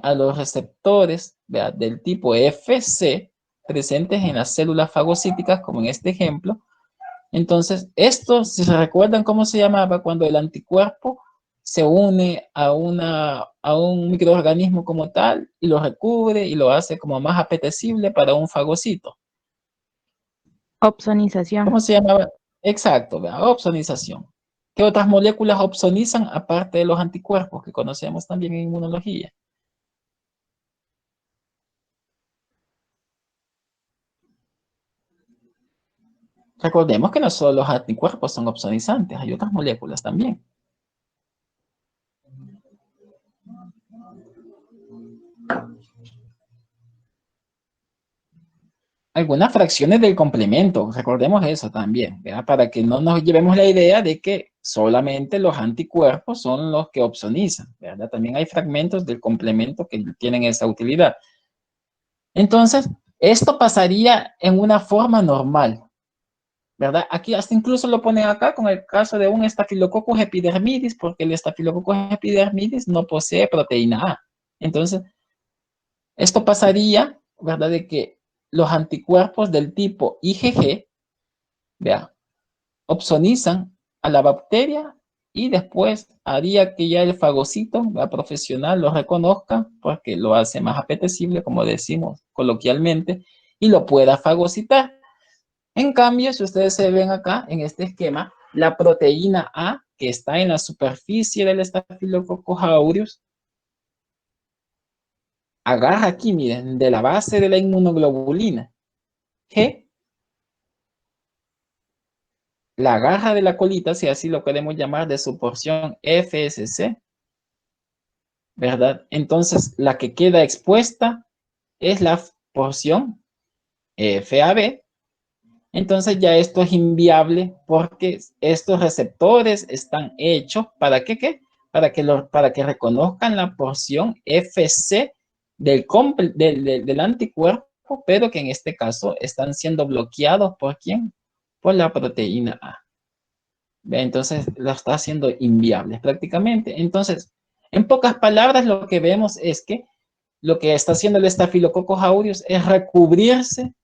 a los receptores, ¿verdad?, del tipo FC presentes en las células fagocíticas, como en este ejemplo. Entonces, esto, si se recuerdan cómo se llamaba cuando el anticuerpo se une a un microorganismo como tal y lo recubre y lo hace como más apetecible para un fagocito. Opsonización. ¿Cómo se llamaba? Exacto, ¿verdad? Opsonización. ¿Qué otras moléculas opsonizan aparte de los anticuerpos que conocemos también en inmunología? Recordemos que no solo los anticuerpos son opsonizantes, hay otras moléculas también. Algunas fracciones del complemento, recordemos eso también, ¿verdad? Para que no nos llevemos la idea de que solamente los anticuerpos son los que opsonizan, ¿verdad? También hay fragmentos del complemento que tienen esa utilidad. Entonces, esto pasaría en una forma normal, ¿verdad? Aquí hasta incluso lo ponen acá con el caso de un Staphylococcus epidermidis, porque el Staphylococcus epidermidis no posee proteína A. Entonces, esto pasaría, ¿verdad?, de que los anticuerpos del tipo IgG, vea, opsonizan a la bacteria y después haría que ya el fagocito, la profesional, lo reconozca porque lo hace más apetecible, como decimos coloquialmente, y lo pueda fagocitar. En cambio, si ustedes se ven acá en este esquema, la proteína A que está en la superficie del Staphylococcus aureus agarra aquí, miren, de la base de la inmunoglobulina G, la agarra de la colita, si así lo podemos llamar, de su porción FSC, ¿verdad? Entonces, la que queda expuesta es la porción FAB. Entonces ya esto es inviable porque estos receptores están hechos ¿para qué? Para que reconozcan la porción FC del anticuerpo, pero que en este caso están siendo bloqueados ¿por quién? Por la proteína A. Entonces lo está haciendo inviable prácticamente. Entonces, en pocas palabras, lo que vemos es que lo que está haciendo el Staphylococcus aureus es recubrirse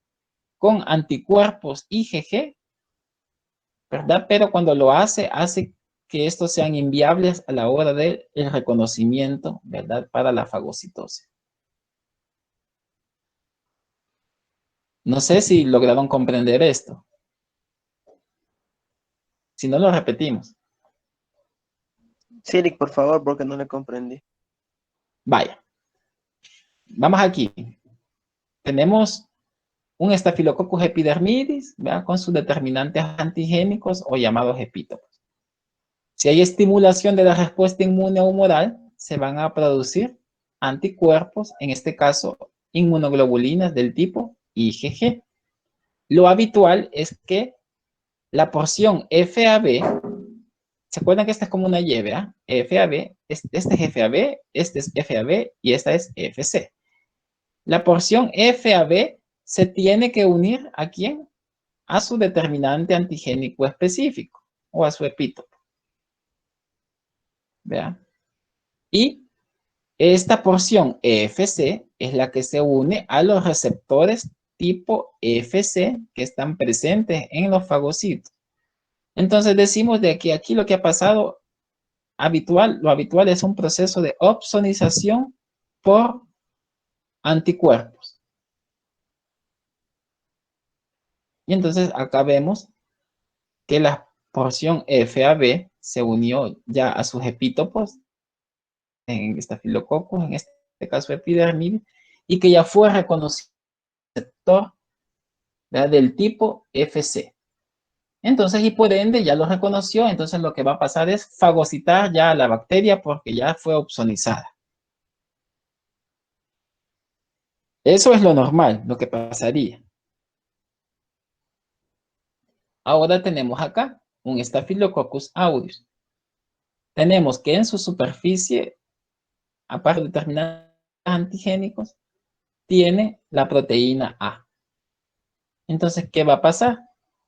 con anticuerpos IgG, ¿verdad? Pero cuando lo hace que estos sean inviables a la hora del reconocimiento, ¿verdad?, para la fagocitosis. No sé si lograron comprender esto. Si no, lo repetimos. Sí, Eric, por favor, porque no le comprendí. Vaya. Vamos aquí. Tenemos un Staphylococcus epidermidis, ¿verdad?, con sus determinantes antigénicos o llamados epítopos. Si hay estimulación de la respuesta inmune humoral, se van a producir anticuerpos, en este caso inmunoglobulinas del tipo IgG. Lo habitual es que la porción FAB ¿Se acuerdan que esta es como una Y, ¿verdad? FAB, este es FAB, este es FAB y esta es FC. La porción FAB se tiene que unir ¿a quién? A su determinante antigénico específico o a su epítopo. ¿Verdad? Y esta porción FC es la que se une a los receptores tipo FC que están presentes en los fagocitos. Entonces decimos de que aquí lo que ha pasado lo habitual es un proceso de opsonización por anticuerpos. Y entonces acá vemos que la porción FAB se unió ya a sus epítopos en Staphylococcus, en este caso epidermidis, y que ya fue reconocido receptor, ¿verdad?, del tipo FC. Entonces, y por ende ya lo reconoció, entonces lo que va a pasar es fagocitar ya a la bacteria porque ya fue opsonizada. Eso es lo normal, lo que pasaría. Ahora tenemos acá un Staphylococcus aureus. Tenemos que en su superficie, aparte de determinados antigénicos, tiene la proteína A. Entonces, ¿qué va a pasar?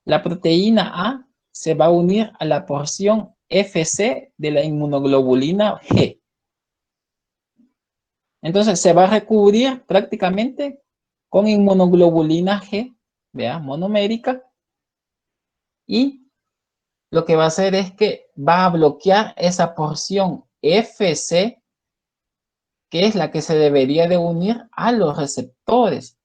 La proteína A se va a unir a la porción FC de la inmunoglobulina G. Entonces, se va a recubrir prácticamente con inmunoglobulina G, vea, monomérica, y lo que va a hacer es que va a bloquear esa porción FC, que es la que se debería de unir a los receptores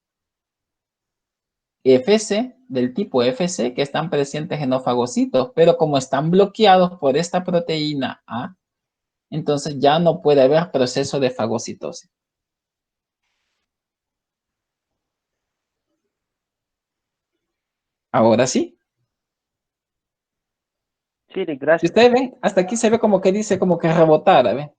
FC, del tipo FC, que están presentes en los fagocitos, pero como están bloqueados por esta proteína A, entonces ya no puede haber proceso de fagocitosis. Ahora sí. Sí, Si gracias. ustedes ven, hasta aquí se ve como que dice como que rebotara, ¿ven?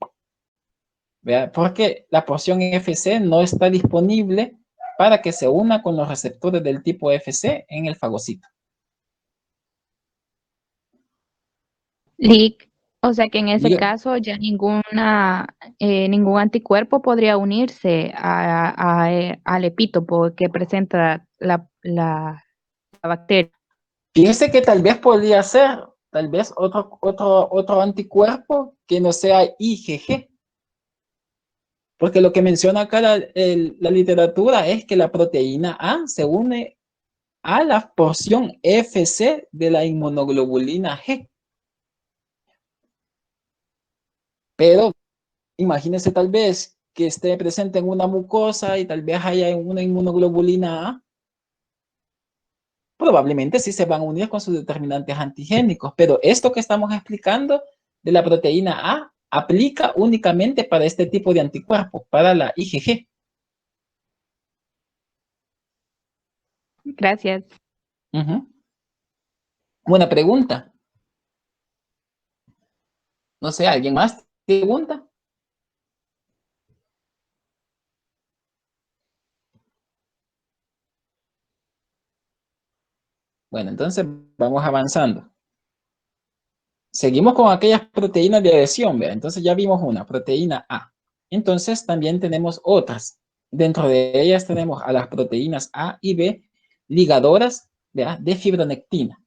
¿Vea? Porque la porción FC no está disponible para que se una con los receptores del tipo FC en el fagocito. Lick, o sea que en ese Diga, caso ya ningún anticuerpo podría unirse al epítopo que presenta la bacteria. fíjese que tal vez podría ser, tal vez otro anticuerpo que no sea IgG. Porque lo que menciona acá la literatura es que la proteína A se une a la porción FC de la inmunoglobulina G. Pero imagínense tal vez que esté presente en una mucosa y tal vez haya una inmunoglobulina A. Probablemente sí se van a unir con sus determinantes antigénicos, pero esto que estamos explicando de la proteína A aplica únicamente para este tipo de anticuerpos, para la IgG. Gracias. Buena pregunta. No sé, ¿alguien más pregunta? Bueno, entonces vamos avanzando. Seguimos con aquellas proteínas de adhesión, ¿vea? Entonces ya vimos una, proteína A. Entonces también tenemos otras. Dentro de ellas tenemos a las proteínas A y B ligadoras, ¿vea?, de fibronectina.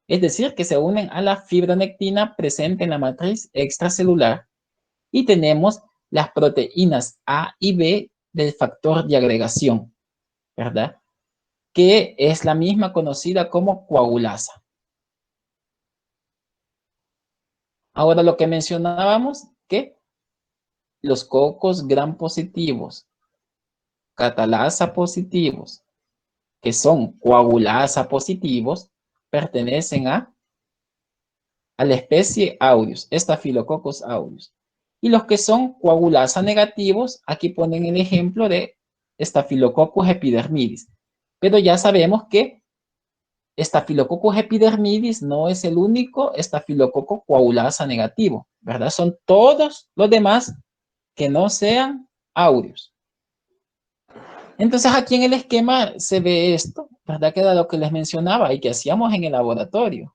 Es decir, que se unen a la fibronectina presente en la matriz extracelular. Y tenemos las proteínas A y B del factor de agregación, ¿verdad?, que es la misma conocida como coagulasa. Ahora lo que mencionábamos, que los cocos gram positivos, catalasa positivos, que son coagulasa positivos, pertenecen a la especie aureus, Staphylococcus aureus. Y los que son coagulasa negativos, aquí ponen el ejemplo de Staphylococcus epidermidis. Pero ya sabemos que Staphylococcus epidermidis no es el único estafilococo coagulasa negativo, ¿verdad? Son todos los demás que no sean aureus. Entonces aquí en el esquema se ve esto, ¿verdad? Que era lo que les mencionaba y que hacíamos en el laboratorio.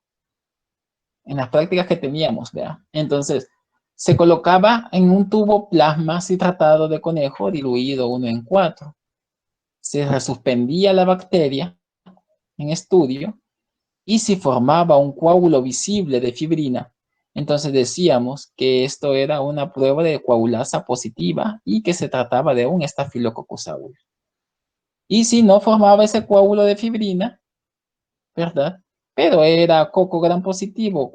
en las prácticas que teníamos, ¿vea? Entonces, se colocaba en un tubo plasma citratado de conejo diluido 1:4. Se resuspendía la bacteria en estudio y si formaba un coágulo visible de fibrina, entonces decíamos que esto era una prueba de coagulasa positiva y que se trataba de un Staphylococcus aureus. Y si no formaba ese coágulo de fibrina, ¿verdad? Pero era coco gram positivo,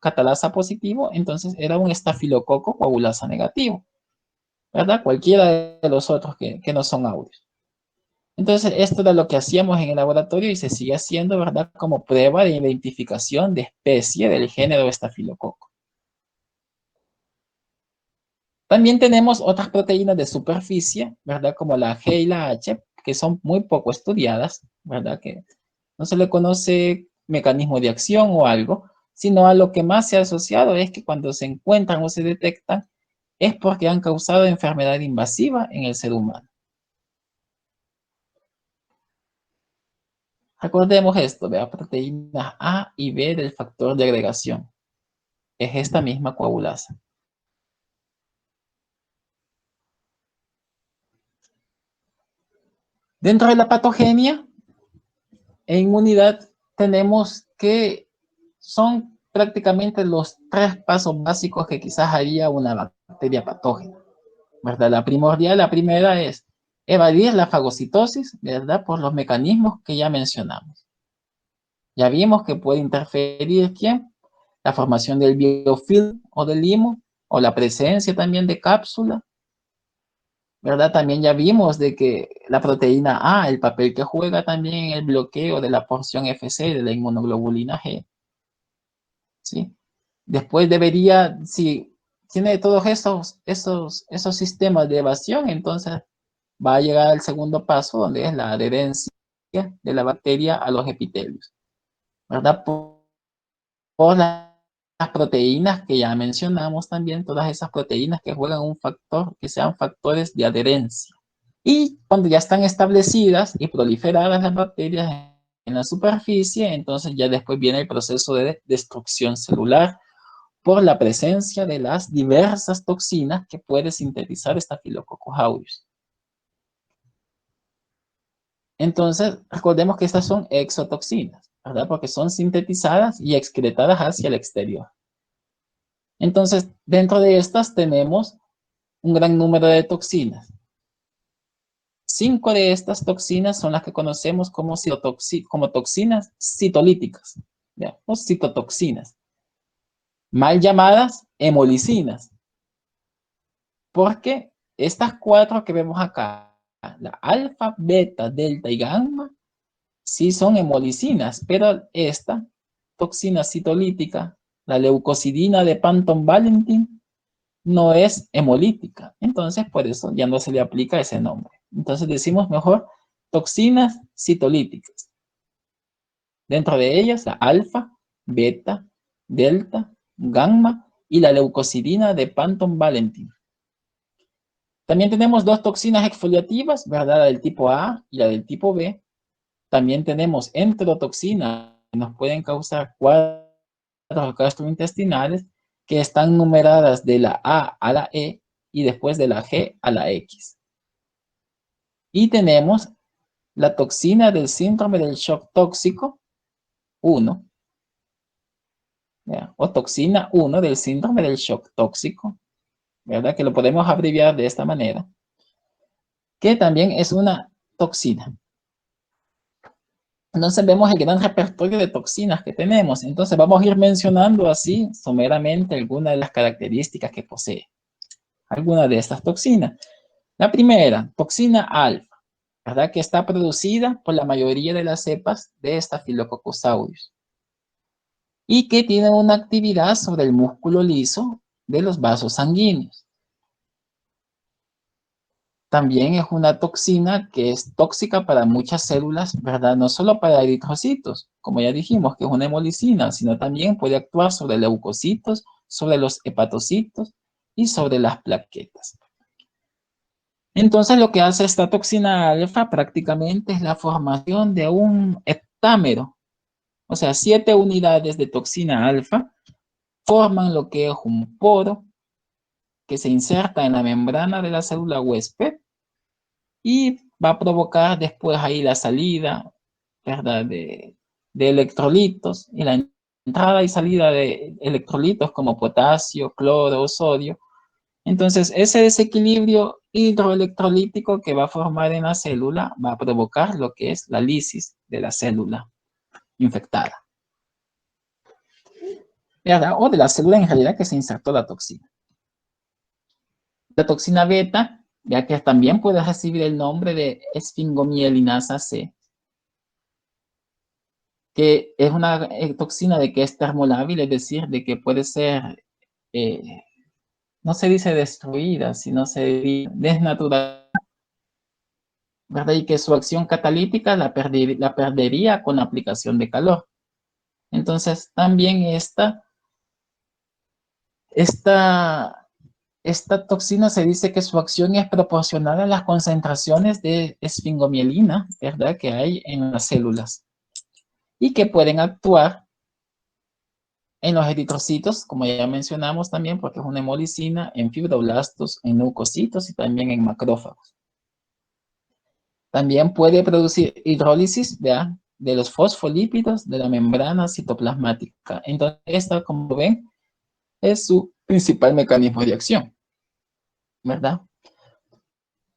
catalasa positivo, entonces era un estafilococo coagulasa negativo, ¿verdad? Cualquiera de los otros que no son aureus. Entonces, esto era lo que hacíamos en el laboratorio y se sigue haciendo, ¿verdad? Como prueba de identificación de especie del género estafilococo. También tenemos otras proteínas de superficie, ¿verdad? Como la G y la H, que son muy poco estudiadas, ¿verdad? Que no se le conoce mecanismo de acción o algo, sino a lo que más se ha asociado es que cuando se encuentran o se detectan es porque han causado enfermedad invasiva en el ser humano. Recordemos esto, vea, proteínas A y B del factor de agregación. Es esta misma coagulasa. Dentro de la patogenia, en inmunidad tenemos que son prácticamente los 3 pasos básicos que quizás haría una bacteria patógena, ¿verdad? La primordial, la primera es evadir la fagocitosis, ¿verdad? Por los mecanismos que ya mencionamos. Ya vimos que puede interferir, ¿quién? La formación del biofilm o del limo, o la presencia también de cápsula, ¿verdad? También ya vimos de que la proteína A, el papel que juega también en el bloqueo de la porción FC de la inmunoglobulina G, ¿sí? Después debería, si tiene todos esos sistemas de evasión, entonces va a llegar al segundo paso, donde es la adherencia de la bacteria a los epitelios, ¿verdad? Por las proteínas que ya mencionamos también, todas esas proteínas que juegan un factor, que sean factores de adherencia. Y cuando ya están establecidas y proliferadas las bacterias en la superficie, entonces ya después viene el proceso de destrucción celular por la presencia de las diversas toxinas que puede sintetizar Staphylococcus aureus. Entonces, recordemos que estas son exotoxinas, ¿verdad? Porque son sintetizadas y excretadas hacia el exterior. Entonces, dentro de estas tenemos un gran número de toxinas. 5 de estas toxinas son las que conocemos como toxinas citolíticas, ¿ya? O citotoxinas, mal llamadas hemolicinas, porque estas 4 que vemos acá, la alfa, beta, delta y gamma, sí son hemolicinas, pero esta toxina citolítica, la leucocidina de Panton-Valentin, no es hemolítica. Entonces, por eso ya no se le aplica ese nombre. Entonces, decimos mejor toxinas citolíticas. Dentro de ellas, la alfa, beta, delta, gamma y la leucocidina de Panton-Valentin. También tenemos 2 toxinas exfoliativas, ¿verdad? La del tipo A y la del tipo B. También tenemos enterotoxinas que nos pueden causar cuadros gastrointestinales que están numeradas de la A a la E y después de la G a la X. Y tenemos la toxina del síndrome del shock tóxico 1, ¿ya? O toxina 1 del síndrome del shock tóxico, ¿verdad? Que lo podemos abreviar de esta manera, que también es una toxina. Entonces vemos el gran repertorio de toxinas que tenemos. Entonces vamos a ir mencionando así someramente algunas de las características que posee alguna de estas toxinas. La primera, toxina alfa, ¿verdad? Que está producida por la mayoría de las cepas de Staphylococcus aureus y que tiene una actividad sobre el músculo liso de los vasos sanguíneos. También es una toxina que es tóxica para muchas células, ¿verdad? No solo para eritrocitos, como ya dijimos, que es una hemolicina, sino también puede actuar sobre leucocitos, sobre los hepatocitos y sobre las plaquetas. Entonces, lo que hace esta toxina alfa prácticamente es la formación de un heptámero, O sea, 7 unidades de toxina alfa forman lo que es un poro que se inserta en la membrana de la célula huésped y va a provocar después ahí la salida, ¿verdad? De electrolitos y la entrada y salida de electrolitos como potasio, cloro, sodio. Entonces, ese desequilibrio hidroelectrolítico que va a formar en la célula va a provocar lo que es la lisis de la célula infectada, ¿verdad? O de la célula en realidad que se insertó la toxina. La toxina beta, ya que también puede recibir el nombre de esfingomielinasa C, que es una toxina de que es termolábil, es decir, de que puede ser, no se dice destruida, sino se dice desnaturada, ¿verdad? Y que su acción catalítica la perdería con la aplicación de calor. Entonces, también esta toxina se dice que su acción es proporcional a las concentraciones de esfingomielina, ¿verdad? Que hay en las células y que pueden actuar en los eritrocitos, como ya mencionamos también, porque es una hemolicina, en fibroblastos, en leucocitos y también en macrófagos. También puede producir hidrólisis, ¿verdad? De los fosfolípidos de la membrana citoplasmática. Entonces, esta, como ven, es su principal mecanismo de acción, ¿verdad?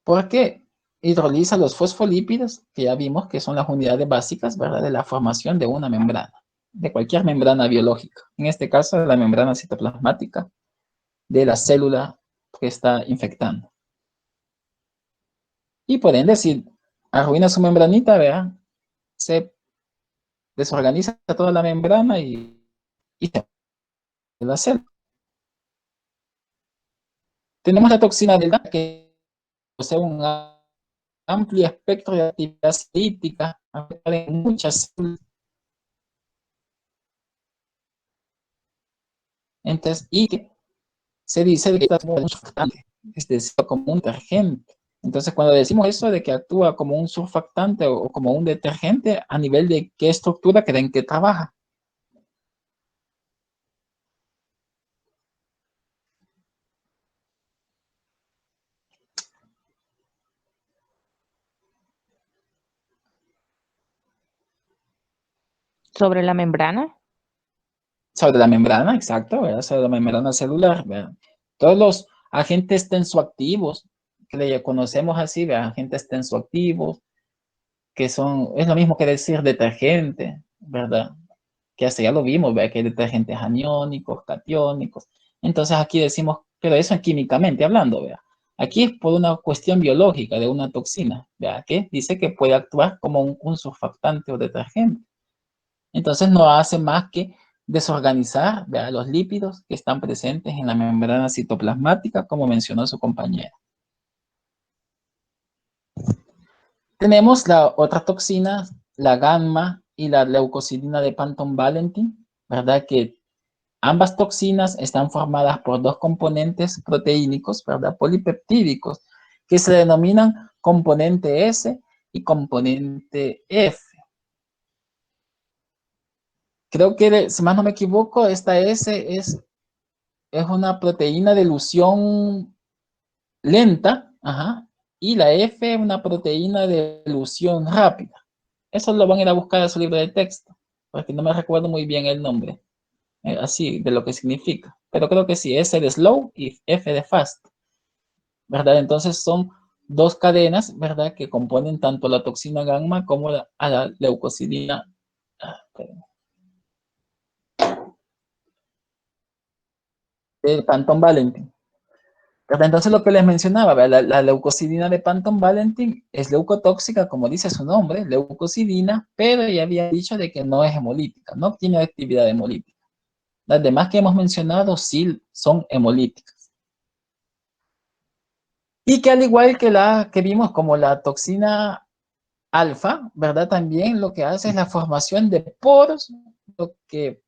Porque hidroliza los fosfolípidos, que ya vimos que son las unidades básicas, ¿verdad? De la formación de una membrana, de cualquier membrana biológica. En este caso, la membrana citoplasmática de la célula que está infectando. Y por ende, si arruina su membranita, vean, se desorganiza toda la membrana y se la célula. Tenemos la toxina delta que posee un amplio espectro de actividad cítica, en muchas células. Entonces, y que se dice que actúa como un surfactante, es decir, como un detergente. Entonces, cuando decimos eso de que actúa como un surfactante o como un detergente, ¿a nivel de qué estructura creen que trabaja? Sobre la membrana. Sobre la membrana, exacto, ¿verdad? Sobre la membrana celular, ¿verdad? Todos los agentes tensoactivos, que le conocemos así, ¿verdad? Agentes tensoactivos, que son, es lo mismo que decir detergente, ¿verdad? Que hasta ya lo vimos, ¿verdad? Que hay detergentes aniónicos, catiónicos. Entonces aquí decimos, pero eso es químicamente hablando, ¿verdad? Aquí es por una cuestión biológica de una toxina, ¿verdad? Que dice que puede actuar como un surfactante o detergente. Entonces no hace más que desorganizar, ¿verdad? Los lípidos que están presentes en la membrana citoplasmática, como mencionó su compañera. Tenemos la otra toxina, la gamma y la leucocidina de Panton-Valentin, ¿verdad? Que ambas toxinas están formadas por dos componentes proteínicos, ¿verdad? Polipeptídicos, que se denominan componente S y componente F. Creo que, si más no me equivoco, esta S es una proteína de elusión lenta, ajá, y la F es una proteína de elusión rápida. Eso lo van a ir a buscar en su libro de texto, porque no me recuerdo muy bien el nombre, así, de lo que significa. Pero creo que sí, S de slow y F de fast, ¿verdad? Entonces son dos cadenas, ¿verdad? Que componen tanto la toxina gamma como la leucocidina. De Panton-Valentin. Entonces lo que les mencionaba, la leucocidina de Panton-Valentin es leucotóxica, como dice su nombre, leucocidina, pero ya había dicho de que no es hemolítica, no tiene actividad hemolítica. Las demás que hemos mencionado sí son hemolíticas. Y que al igual que la que vimos como la toxina alfa, ¿verdad? También lo que hace es la formación de poros, lo que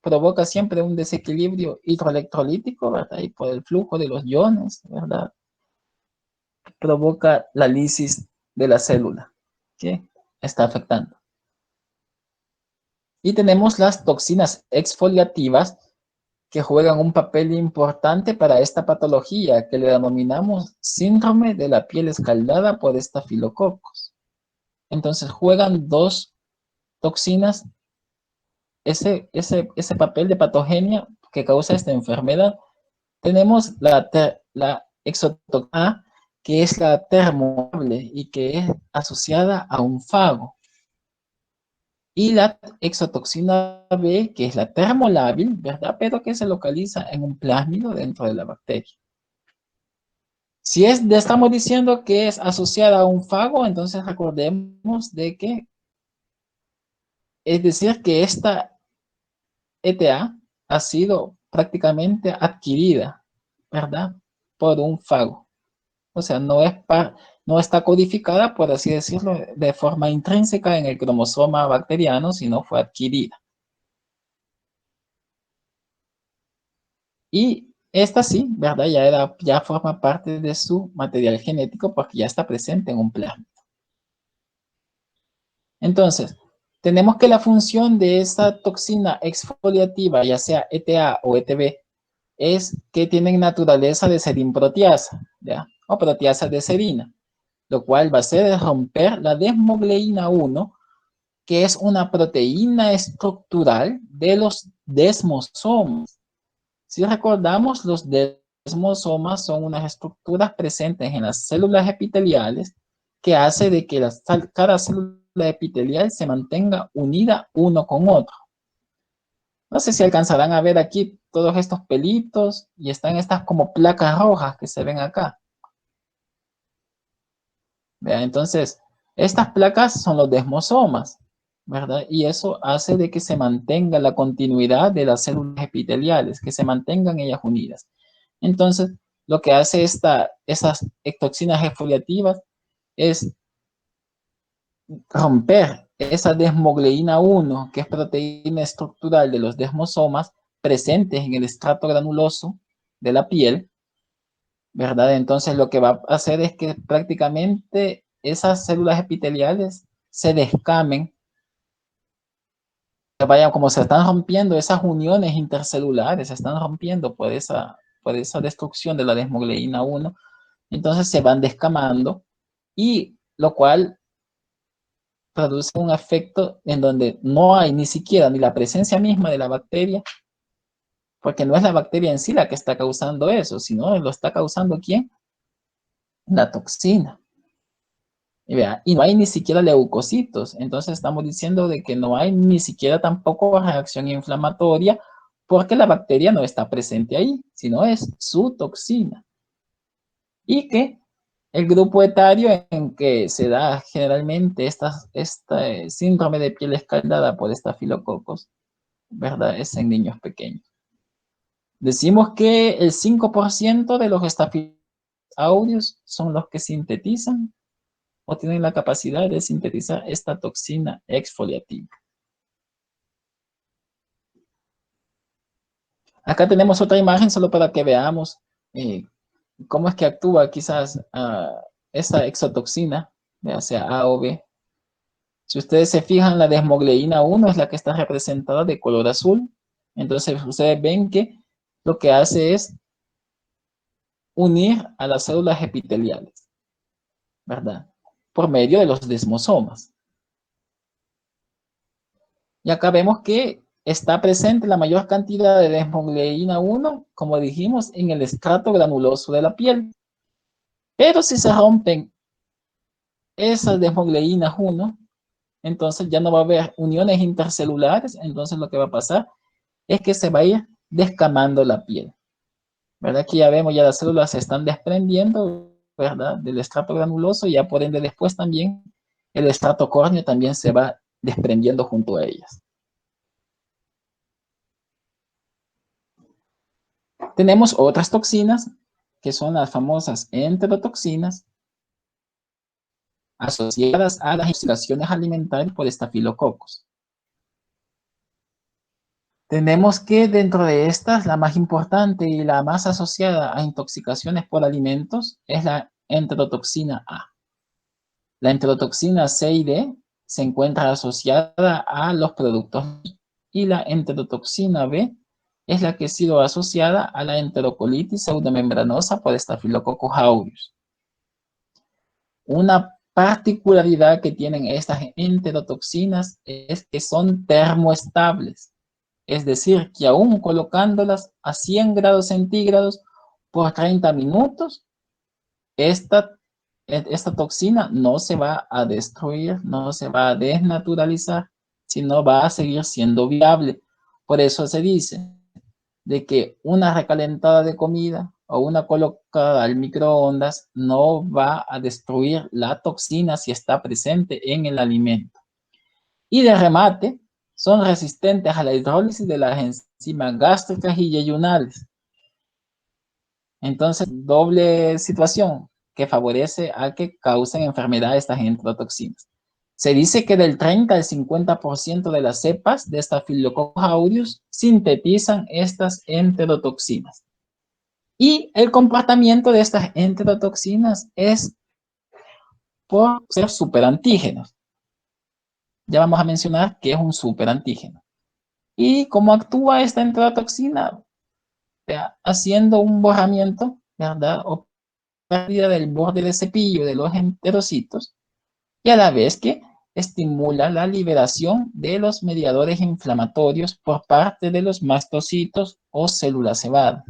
provoca siempre un desequilibrio hidroelectrolítico, ¿verdad? Y por el flujo de los iones, ¿verdad? Provoca la lisis de la célula que está afectando. Y tenemos las toxinas exfoliativas que juegan un papel importante para esta patología que le denominamos síndrome de la piel escaldada por estafilococos. Entonces juegan dos toxinas ese papel de patogenia que causa esta enfermedad. Tenemos la exotoxina, que es la termoable y que es asociada a un fago. Y la exotoxina B, que es la termolábil, ¿verdad? Pero que se localiza en un plásmido dentro de la bacteria. Si estamos diciendo que es asociada a un fago, entonces recordemos de que, es decir, que esta ETA ha sido prácticamente adquirida, ¿verdad? Por un fago. O sea, no está codificada, por así decirlo, de forma intrínseca en el cromosoma bacteriano, sino fue adquirida. Y esta sí, ¿verdad? Ya forma parte de su material genético porque ya está presente en un plasma. Entonces, tenemos que la función de esta toxina exfoliativa, ya sea ETA o ETB, es que tienen naturaleza de serinproteasa, ¿ya? O proteasa de serina, lo cual va a ser romper la desmogleína 1, que es una proteína estructural de los desmosomas. Si recordamos, los desmosomas son unas estructuras presentes en las células epiteliales que hace de que cada célula epitelial se mantenga unida uno con otro. No sé si alcanzarán a ver aquí todos estos pelitos y están estas como placas rojas que se ven acá. Vean, entonces, estas placas son los desmosomas, ¿verdad? Y eso hace de que se mantenga la continuidad de las células epiteliales, que se mantengan ellas unidas. Entonces, lo que hace esas toxinas exfoliativas es romper esa desmogleína 1, que es proteína estructural de los desmosomas presentes en el estrato granuloso de la piel, ¿verdad? Entonces lo que va a hacer es que prácticamente esas células epiteliales se descamen, vayan como se están rompiendo esas uniones intercelulares, se están rompiendo por esa destrucción de la desmogleína 1, entonces se van descamando y lo cual produce un efecto en donde no hay ni siquiera ni la presencia misma de la bacteria, porque no es la bacteria en sí la que está causando eso, sino lo está causando ¿quién? La toxina. Y no hay ni siquiera leucocitos, entonces estamos diciendo de que no hay ni siquiera tampoco reacción inflamatoria porque la bacteria no está presente ahí, sino es su toxina. Y que el grupo etario en que se da generalmente este síndrome de piel escaldada por estafilococos, ¿verdad? Es en niños pequeños. Decimos que el 5% de los estafilococcus aureus son los que sintetizan o tienen la capacidad de sintetizar esta toxina exfoliativa. Acá tenemos otra imagen solo para que veamos cómo es que actúa quizás esa exotoxina, ya sea A o B. Si ustedes se fijan, la desmogleína 1 es la que está representada de color azul. Entonces ustedes ven que lo que hace es unir a las células epiteliales, ¿verdad? Por medio de los desmosomas. Y acá vemos que está presente la mayor cantidad de desmogleína 1, como dijimos, en el estrato granuloso de la piel. Pero si se rompen esas desmogleínas 1, entonces ya no va a haber uniones intercelulares, entonces lo que va a pasar es que se va a ir descamando la piel. ¿Verdad? Aquí ya vemos, ya las células se están desprendiendo, ¿verdad? Del estrato granuloso y ya por ende después también el estrato córneo también se va desprendiendo junto a ellas. Tenemos otras toxinas que son las famosas enterotoxinas asociadas a las intoxicaciones alimentarias por estafilococos. Tenemos que dentro de estas, la más importante y la más asociada a intoxicaciones por alimentos es la enterotoxina A. La enterotoxina C y D se encuentra asociada a los productos y la enterotoxina B es la que ha sido asociada a la enterocolitis pseudomembranosa por Staphylococcus aureus. Una particularidad que tienen estas enterotoxinas es que son termoestables, es decir, que aún colocándolas a 100 grados centígrados por 30 minutos, esta toxina no se va a destruir, no se va a desnaturalizar, sino va a seguir siendo viable. Por eso se dice de que una recalentada de comida o una colocada al microondas no va a destruir la toxina si está presente en el alimento. Y de remate, son resistentes a la hidrólisis de las enzimas gástricas y yeyunales. Entonces, doble situación que favorece a que causen enfermedad estas enterotoxinas. Se dice que del 30 al 50% de las cepas de Staphylococcus aureus sintetizan estas enterotoxinas. Y el comportamiento de estas enterotoxinas es por ser superantígenos. Ya vamos a mencionar qué es un superantígeno. ¿Y cómo actúa esta enterotoxina? Haciendo un borramiento, ¿verdad? O pérdida del borde de cepillo de los enterocitos, y a la vez que estimula la liberación de los mediadores inflamatorios por parte de los mastocitos o células cebadas.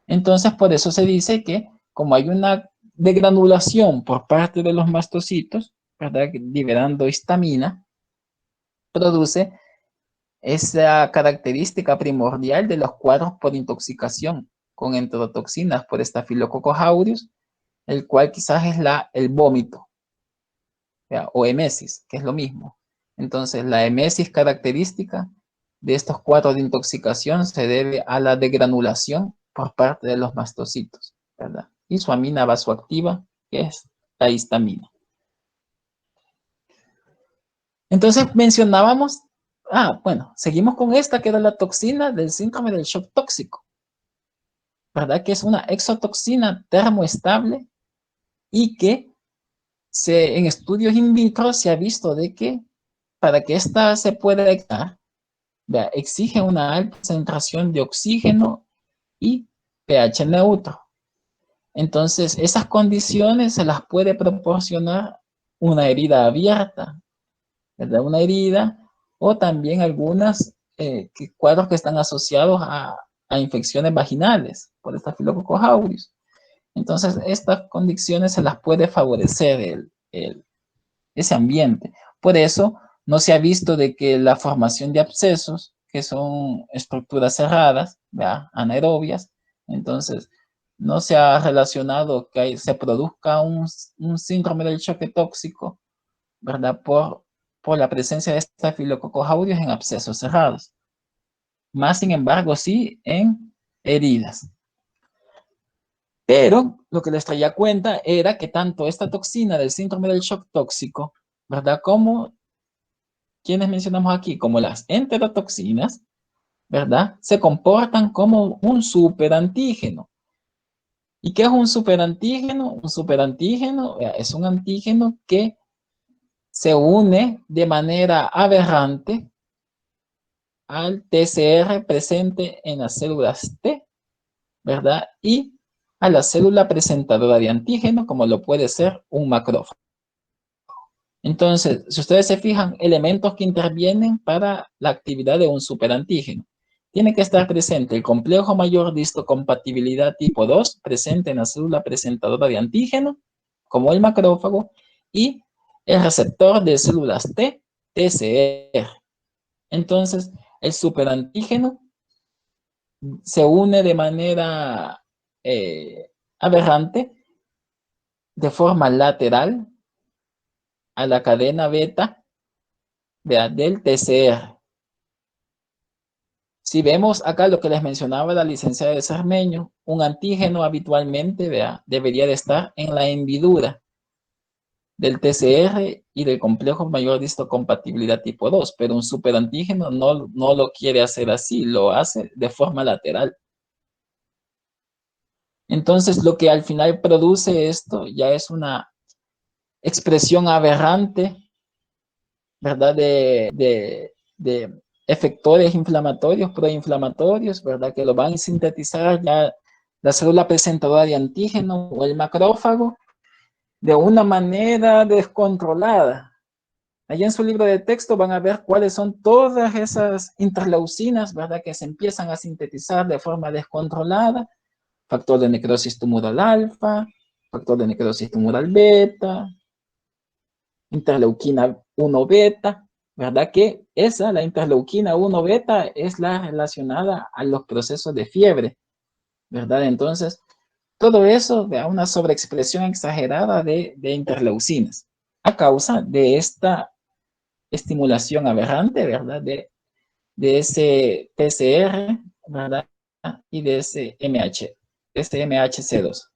Entonces, por eso se dice que como hay una degranulación por parte de los mastocitos, ¿verdad? Liberando histamina, produce esa característica primordial de los cuadros por intoxicación con enterotoxinas por Staphylococcus aureus, el cual quizás es el vómito, ¿ya? O emesis, que es lo mismo. Entonces, la emesis característica de estos cuadros de intoxicación se debe a la degranulación por parte de los mastocitos, ¿verdad? Y su amina vasoactiva, que es la histamina. Entonces, mencionábamos, bueno, seguimos con esta que era la toxina del síndrome del shock tóxico, ¿verdad? Que es una exotoxina termoestable y que en estudios in vitro se ha visto de que para que ésta se pueda detectar, exige una alta concentración de oxígeno y pH neutro. Entonces, esas condiciones se las puede proporcionar una herida abierta, ¿verdad? Una herida o también algunos cuadros que están asociados a infecciones vaginales por Staphylococcus aureus. Entonces, estas condiciones se las puede favorecer ese ambiente. Por eso, no se ha visto de que la formación de abscesos, que son estructuras cerradas, ¿verdad? Anaerobias, entonces, no se ha relacionado que se produzca un síndrome del choque tóxico, ¿verdad? Por la presencia de Staphylococcus aureus en abscesos cerrados. Más, sin embargo, sí en heridas. Pero lo que les traía cuenta era que tanto esta toxina del síndrome del shock tóxico, ¿verdad? Como quienes mencionamos aquí, como las enterotoxinas, ¿verdad? Se comportan como un superantígeno. ¿Y qué es un superantígeno? Un superantígeno es un antígeno que se une de manera aberrante al TCR presente en las células T, ¿verdad? Y a la célula presentadora de antígeno, como lo puede ser un macrófago. Entonces, si ustedes se fijan, elementos que intervienen para la actividad de un superantígeno. Tiene que estar presente el complejo mayor de histocompatibilidad tipo 2, presente en la célula presentadora de antígeno, como el macrófago, y el receptor de células T, TCR. Entonces, el superantígeno se une de manera aberrante, de forma lateral, a la cadena beta del TCR. Si vemos acá lo que les mencionaba la licenciada de Cermeño, un antígeno habitualmente debería de estar en la hendidura del TCR y del complejo mayor de histocompatibilidad tipo 2, pero un superantígeno no lo quiere hacer así, lo hace de forma lateral. Entonces, lo que al final produce esto ya es una expresión aberrante ¿verdad? De efectores inflamatorios, proinflamatorios, ¿verdad? Que lo van a sintetizar ya la célula presentadora de antígeno o el macrófago de una manera descontrolada. Allí en su libro de texto van a ver cuáles son todas esas interleucinas, ¿verdad? Que se empiezan a sintetizar de forma descontrolada. Factor de necrosis tumoral alfa, factor de necrosis tumoral beta, interleuquina 1 beta, ¿verdad? Que esa, la interleuquina 1 beta, es la relacionada a los procesos de fiebre, ¿verdad? Entonces, todo eso da una sobreexpresión exagerada de interleucinas a causa de esta estimulación aberrante, ¿verdad? De ese PCR, ¿verdad? Y de ese MHC2.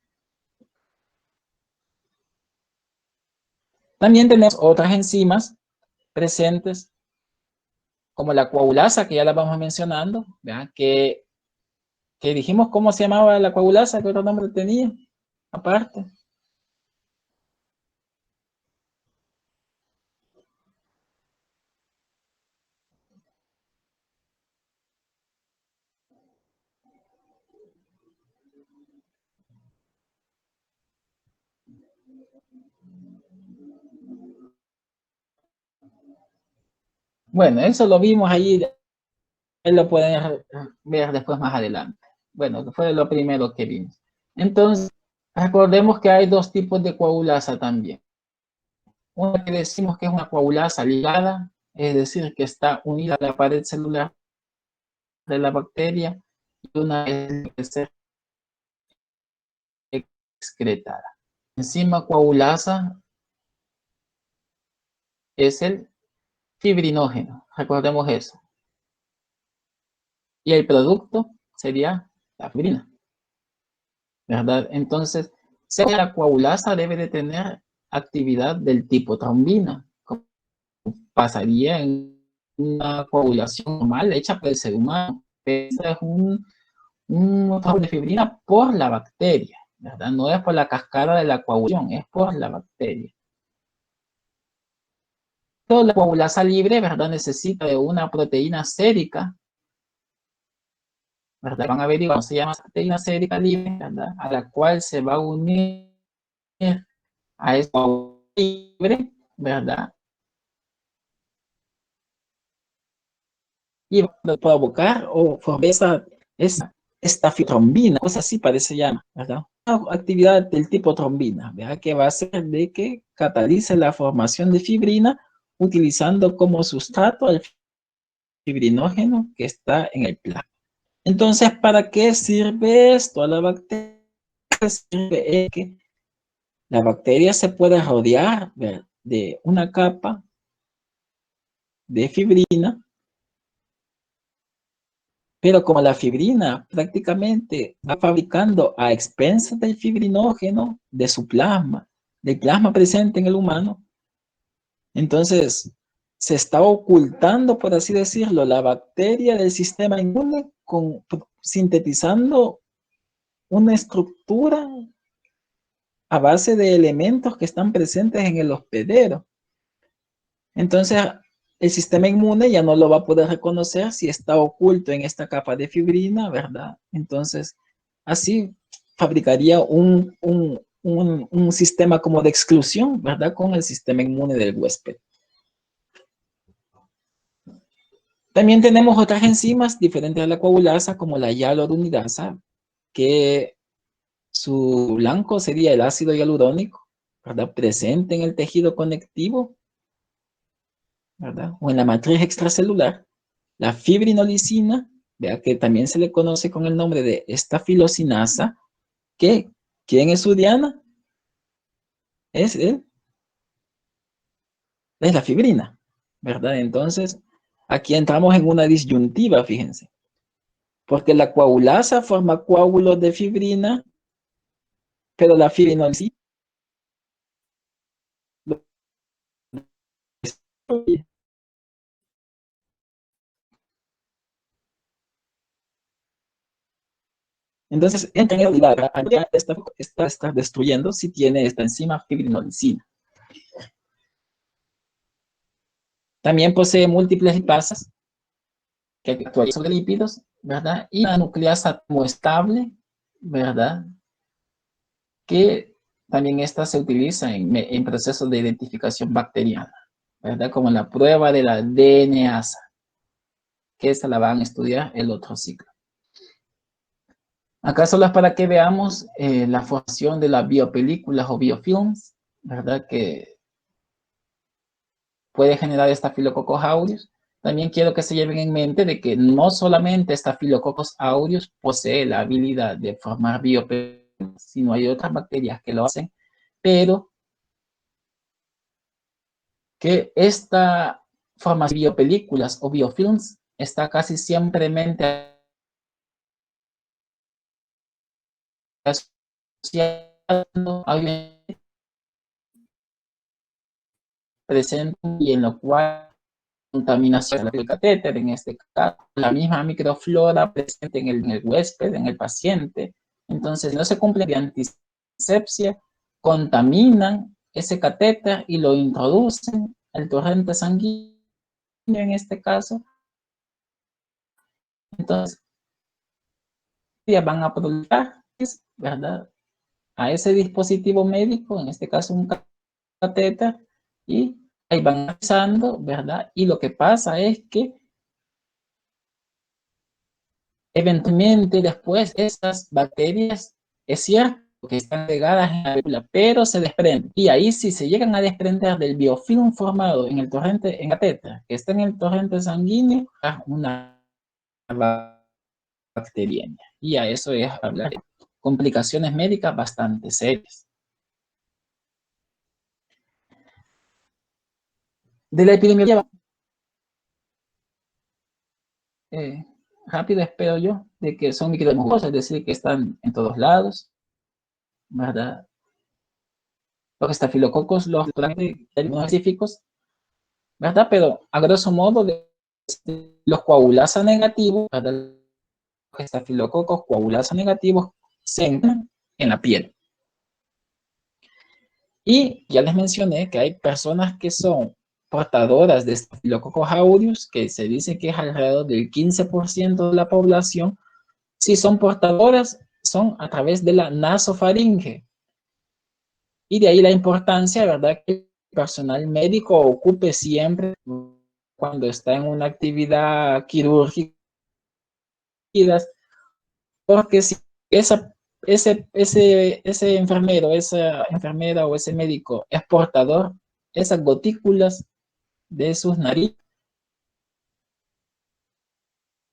También tenemos otras enzimas presentes, como la coagulasa, que ya la vamos mencionando, ¿verdad? Que dijimos cómo se llamaba la coagulasa, qué otro nombre tenía, aparte. Bueno, eso lo vimos ahí, lo pueden ver después más adelante. Bueno, fue lo primero que vimos. Entonces, recordemos que hay dos tipos de coagulasa también. Una que decimos que es una coagulasa ligada, es decir, que está unida a la pared celular de la bacteria, y una que es excretada. Enzima coagulasa es el fibrinógeno, recordemos eso. Y el producto sería la fibrina, ¿verdad? Entonces, la coagulasa debe de tener actividad del tipo trombina, como pasaría en una coagulación normal hecha por el ser humano. Esa es un trabajo de fibrina por la bacteria, ¿verdad? No es por la cascada de la coagulación, es por la bacteria. Toda la coagulasa libre, ¿verdad? Necesita de una proteína sérica, ¿verdad? Van a ver cómo se llama proteína sérica libre, ¿verdad? A la cual se va a unir a esta libre, ¿verdad? Y va a provocar o formar esta trombina, cosa así parece llama, ¿verdad? Una actividad del tipo trombina, ¿verdad? Que va a hacer de que catalice la formación de fibrina utilizando como sustrato el fibrinógeno que está en el plasma. Entonces, ¿para qué sirve esto a la bacteria? Sirve es que la bacteria se puede rodear de una capa de fibrina, pero como la fibrina prácticamente va fabricando a expensas del fibrinógeno de su plasma, del plasma presente en el humano, entonces se está ocultando, por así decirlo, la bacteria del sistema inmune sintetizando una estructura a base de elementos que están presentes en el hospedero. Entonces, el sistema inmune ya no lo va a poder reconocer si está oculto en esta capa de fibrina, ¿verdad? Entonces, así fabricaría un sistema como de exclusión, ¿verdad? Con el sistema inmune del huésped. También tenemos otras enzimas diferentes a la coagulasa, como la hialuronidasa, que su blanco sería el ácido hialurónico, ¿verdad? Presente en el tejido conectivo, ¿verdad? O en la matriz extracelular. La fibrinolicina, ¿verdad? Que también se le conoce con el nombre de estafilocinasa, que, ¿quién es su diana? Es la fibrina, ¿verdad? Entonces, aquí entramos en una disyuntiva, fíjense. Porque la coagulasa forma coágulos de fibrina, pero la fibrinolicina entonces entra en el lado, está destruyendo si tiene esta enzima fibrinolicina. También posee múltiples lipasas que actúan sobre lípidos, ¿verdad? Y la nucleasa termoestable, ¿verdad? Que también esta se utiliza en procesos de identificación bacteriana, ¿verdad? Como la prueba de la DNasa, que esta la van a estudiar el otro ciclo. Acá solo es para que veamos la formación de las biopelículas o biofilms, ¿verdad? Que puede generar Staphylococcus aureus. También quiero que se lleven en mente de que no solamente Staphylococcus aureus posee la habilidad de formar biopelículas, sino hay otras bacterias que lo hacen, pero que esta formación de biopelículas o biofilms está casi siempre asociado a presente y en lo cual contaminación del catéter, en este caso, la misma microflora presente en el huésped, en el paciente. Entonces, no se cumple de antisepsia, contaminan ese catéter y lo introducen al torrente sanguíneo en este caso. Entonces, ya van a producir, ¿verdad? A ese dispositivo médico, en este caso un catéter, y ahí van avanzando, ¿verdad? Y lo que pasa es que eventualmente después esas bacterias, es cierto que están pegadas en la película, pero se desprenden. Y ahí sí se llegan a desprender del biofilm formado en el torrente, en catéter, que está en el torrente sanguíneo, a una bacteriemia. Y a eso es hablar de complicaciones médicas bastante serias. De la epidemiología, rápido espero yo, de que son micromucosas, es decir, que están en todos lados, ¿verdad? Los estafilococos, los específicos, ¿verdad? Pero a grosso modo, los coagulasa negativos, ¿verdad? Los estafilococos coagulasa negativos se encuentran en la piel. Y ya les mencioné que hay personas que son portadoras de Staphylococcus aureus, que se dice que es alrededor del 15% de la población. Si son portadoras, son a través de la nasofaringe. Y de ahí la importancia, ¿verdad?, que el personal médico ocupe siempre cuando está en una actividad quirúrgica, porque si ese enfermero, esa enfermera o ese médico es portador, esas gotículas de sus narices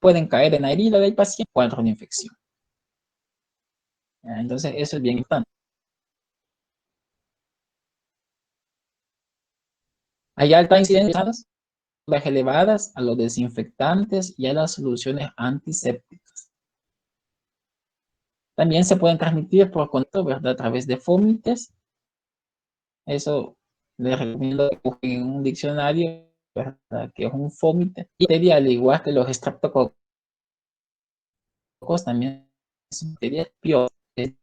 pueden caer en la herida del paciente o entrar una infección. Entonces, eso es bien importante. Hay alta incidencia elevadas a los desinfectantes y a las soluciones antisépticas. También se pueden transmitir por contacto, ¿verdad?, a través de fomites. Eso les recomiendo que busquen en un diccionario, ¿verdad?, que es un fomite. Y al igual que los estreptococos, también son bacterias piosas, es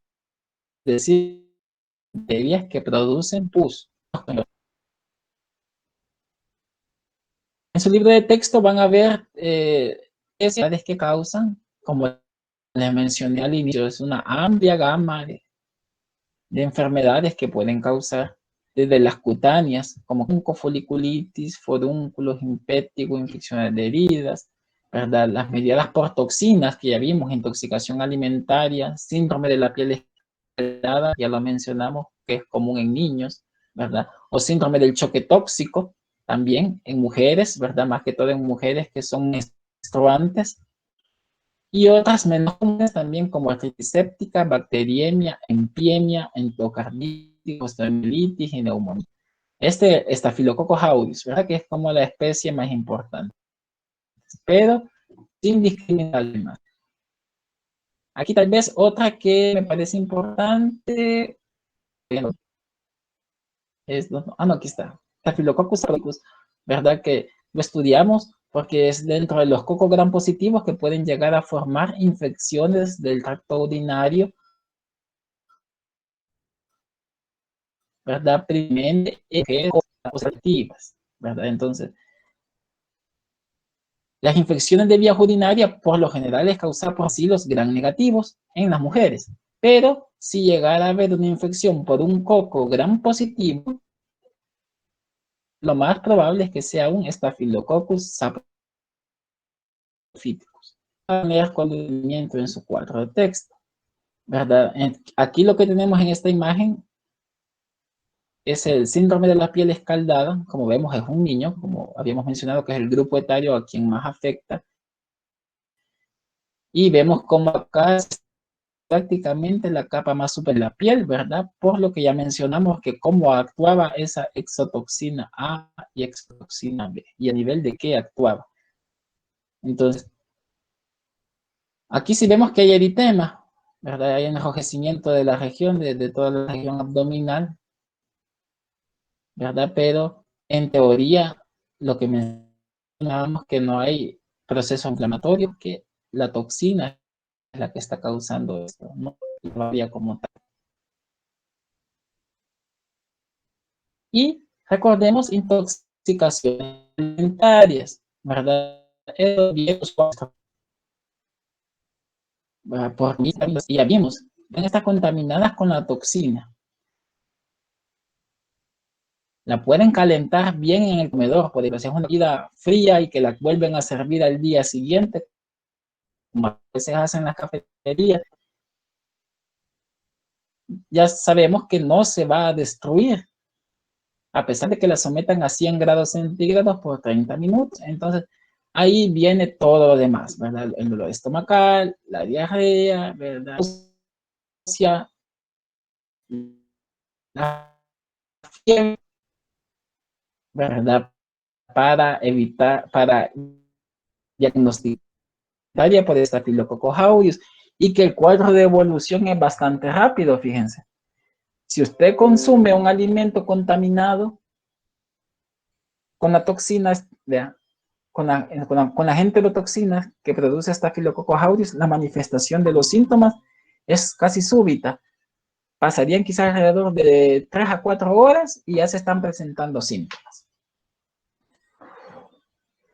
decir, bacterias que producen pus. En su libro de texto van a ver enfermedades que causan, como les mencioné al inicio, es una amplia gama de enfermedades que pueden causar, desde las cutáneas, como foliculitis, furúnculos, impétigo, infecciones de heridas, ¿verdad? Las mediadas por toxinas, que ya vimos, intoxicación alimentaria, síndrome de la piel escaldada, ya lo mencionamos, que es común en niños, ¿verdad? O síndrome del choque tóxico, también en mujeres, ¿verdad? Más que todo en mujeres que son menstruantes. Y otras menos comunes también, como artritis séptica, bacteriemia, empiemia, endocarditis, osteomielitis y neumonía. Staphylococcus aureus, ¿verdad?, que es como la especie más importante, pero sin discriminar más. Aquí tal vez otra que me parece importante es, no, aquí está, Staphylococcus aureus, ¿verdad?, que lo estudiamos porque es dentro de los cocos gram positivos que pueden llegar a formar infecciones del tracto urinario, ¿verdad?, primeramente positivas, ¿verdad? Entonces, Las infecciones de vía urinaria por lo general es causada por bacilos gram negativos en las mujeres, pero si llegara a haber una infección por un coco gram positivo, lo más probable es que sea un Staphylococcus saprophyticus. Vamos a leer con detenimiento en su cuadro de texto, ¿verdad? Aquí lo que tenemos en esta imagen es el síndrome de la piel escaldada. Como vemos, es un niño, como habíamos mencionado, que es el grupo etario a quien más afecta. Y vemos como acá es prácticamente la capa más superior de la piel, ¿verdad? Por lo que ya mencionamos que cómo actuaba esa exotoxina A y exotoxina B, y a nivel de qué actuaba. Entonces, aquí sí vemos que hay eritema, ¿verdad? Hay enrojecimiento de la región, de toda la región abdominal, ¿verdad? Pero en teoría, lo que mencionábamos que no hay proceso inflamatorio, que la toxina es la que está causando esto, no la vía como tal. Y recordemos intoxicaciones alimentarias, ¿verdad? Por y ya vimos, están contaminadas con la toxina. La pueden calentar bien en el comedor, por ejemplo, si es una comida fría y que la vuelven a servir al día siguiente, como a veces hacen en las cafeterías, ya sabemos que no se va a destruir, a pesar de que la sometan a 100 grados centígrados por 30 minutos. Entonces, ahí viene todo lo demás, ¿verdad? El dolor estomacal, la diarrea, ¿verdad? La fiebre, ¿verdad? Para evitar, para diagnosticar por Staphylococcus aureus, y que el cuadro de evolución es bastante rápido, fíjense. Si usted consume un alimento contaminado con la toxina, con la agente de toxina que produce Staphylococcus aureus, la manifestación de los síntomas es casi súbita. Pasarían quizás alrededor de 3 a 4 horas y ya se están presentando síntomas.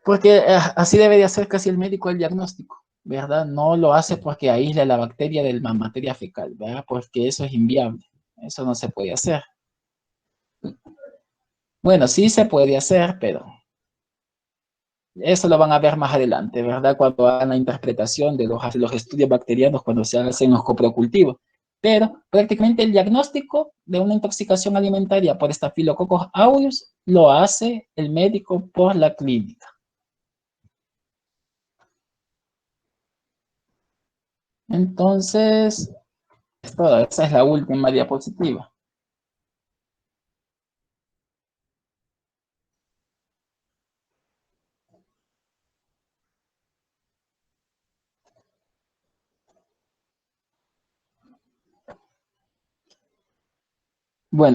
Porque así debería ser casi el médico el diagnóstico, ¿verdad? No lo hace porque aísla la bacteria de la materia fecal, ¿verdad? Porque eso es inviable. Eso no se puede hacer. Bueno, sí se puede hacer, pero eso lo van a ver más adelante, ¿verdad? Cuando hagan la interpretación de los estudios bacterianos, cuando se hacen los coprocultivos. Pero prácticamente el diagnóstico de una intoxicación alimentaria por Staphylococcus aureus lo hace el médico por la clínica. Entonces, esa es la última diapositiva.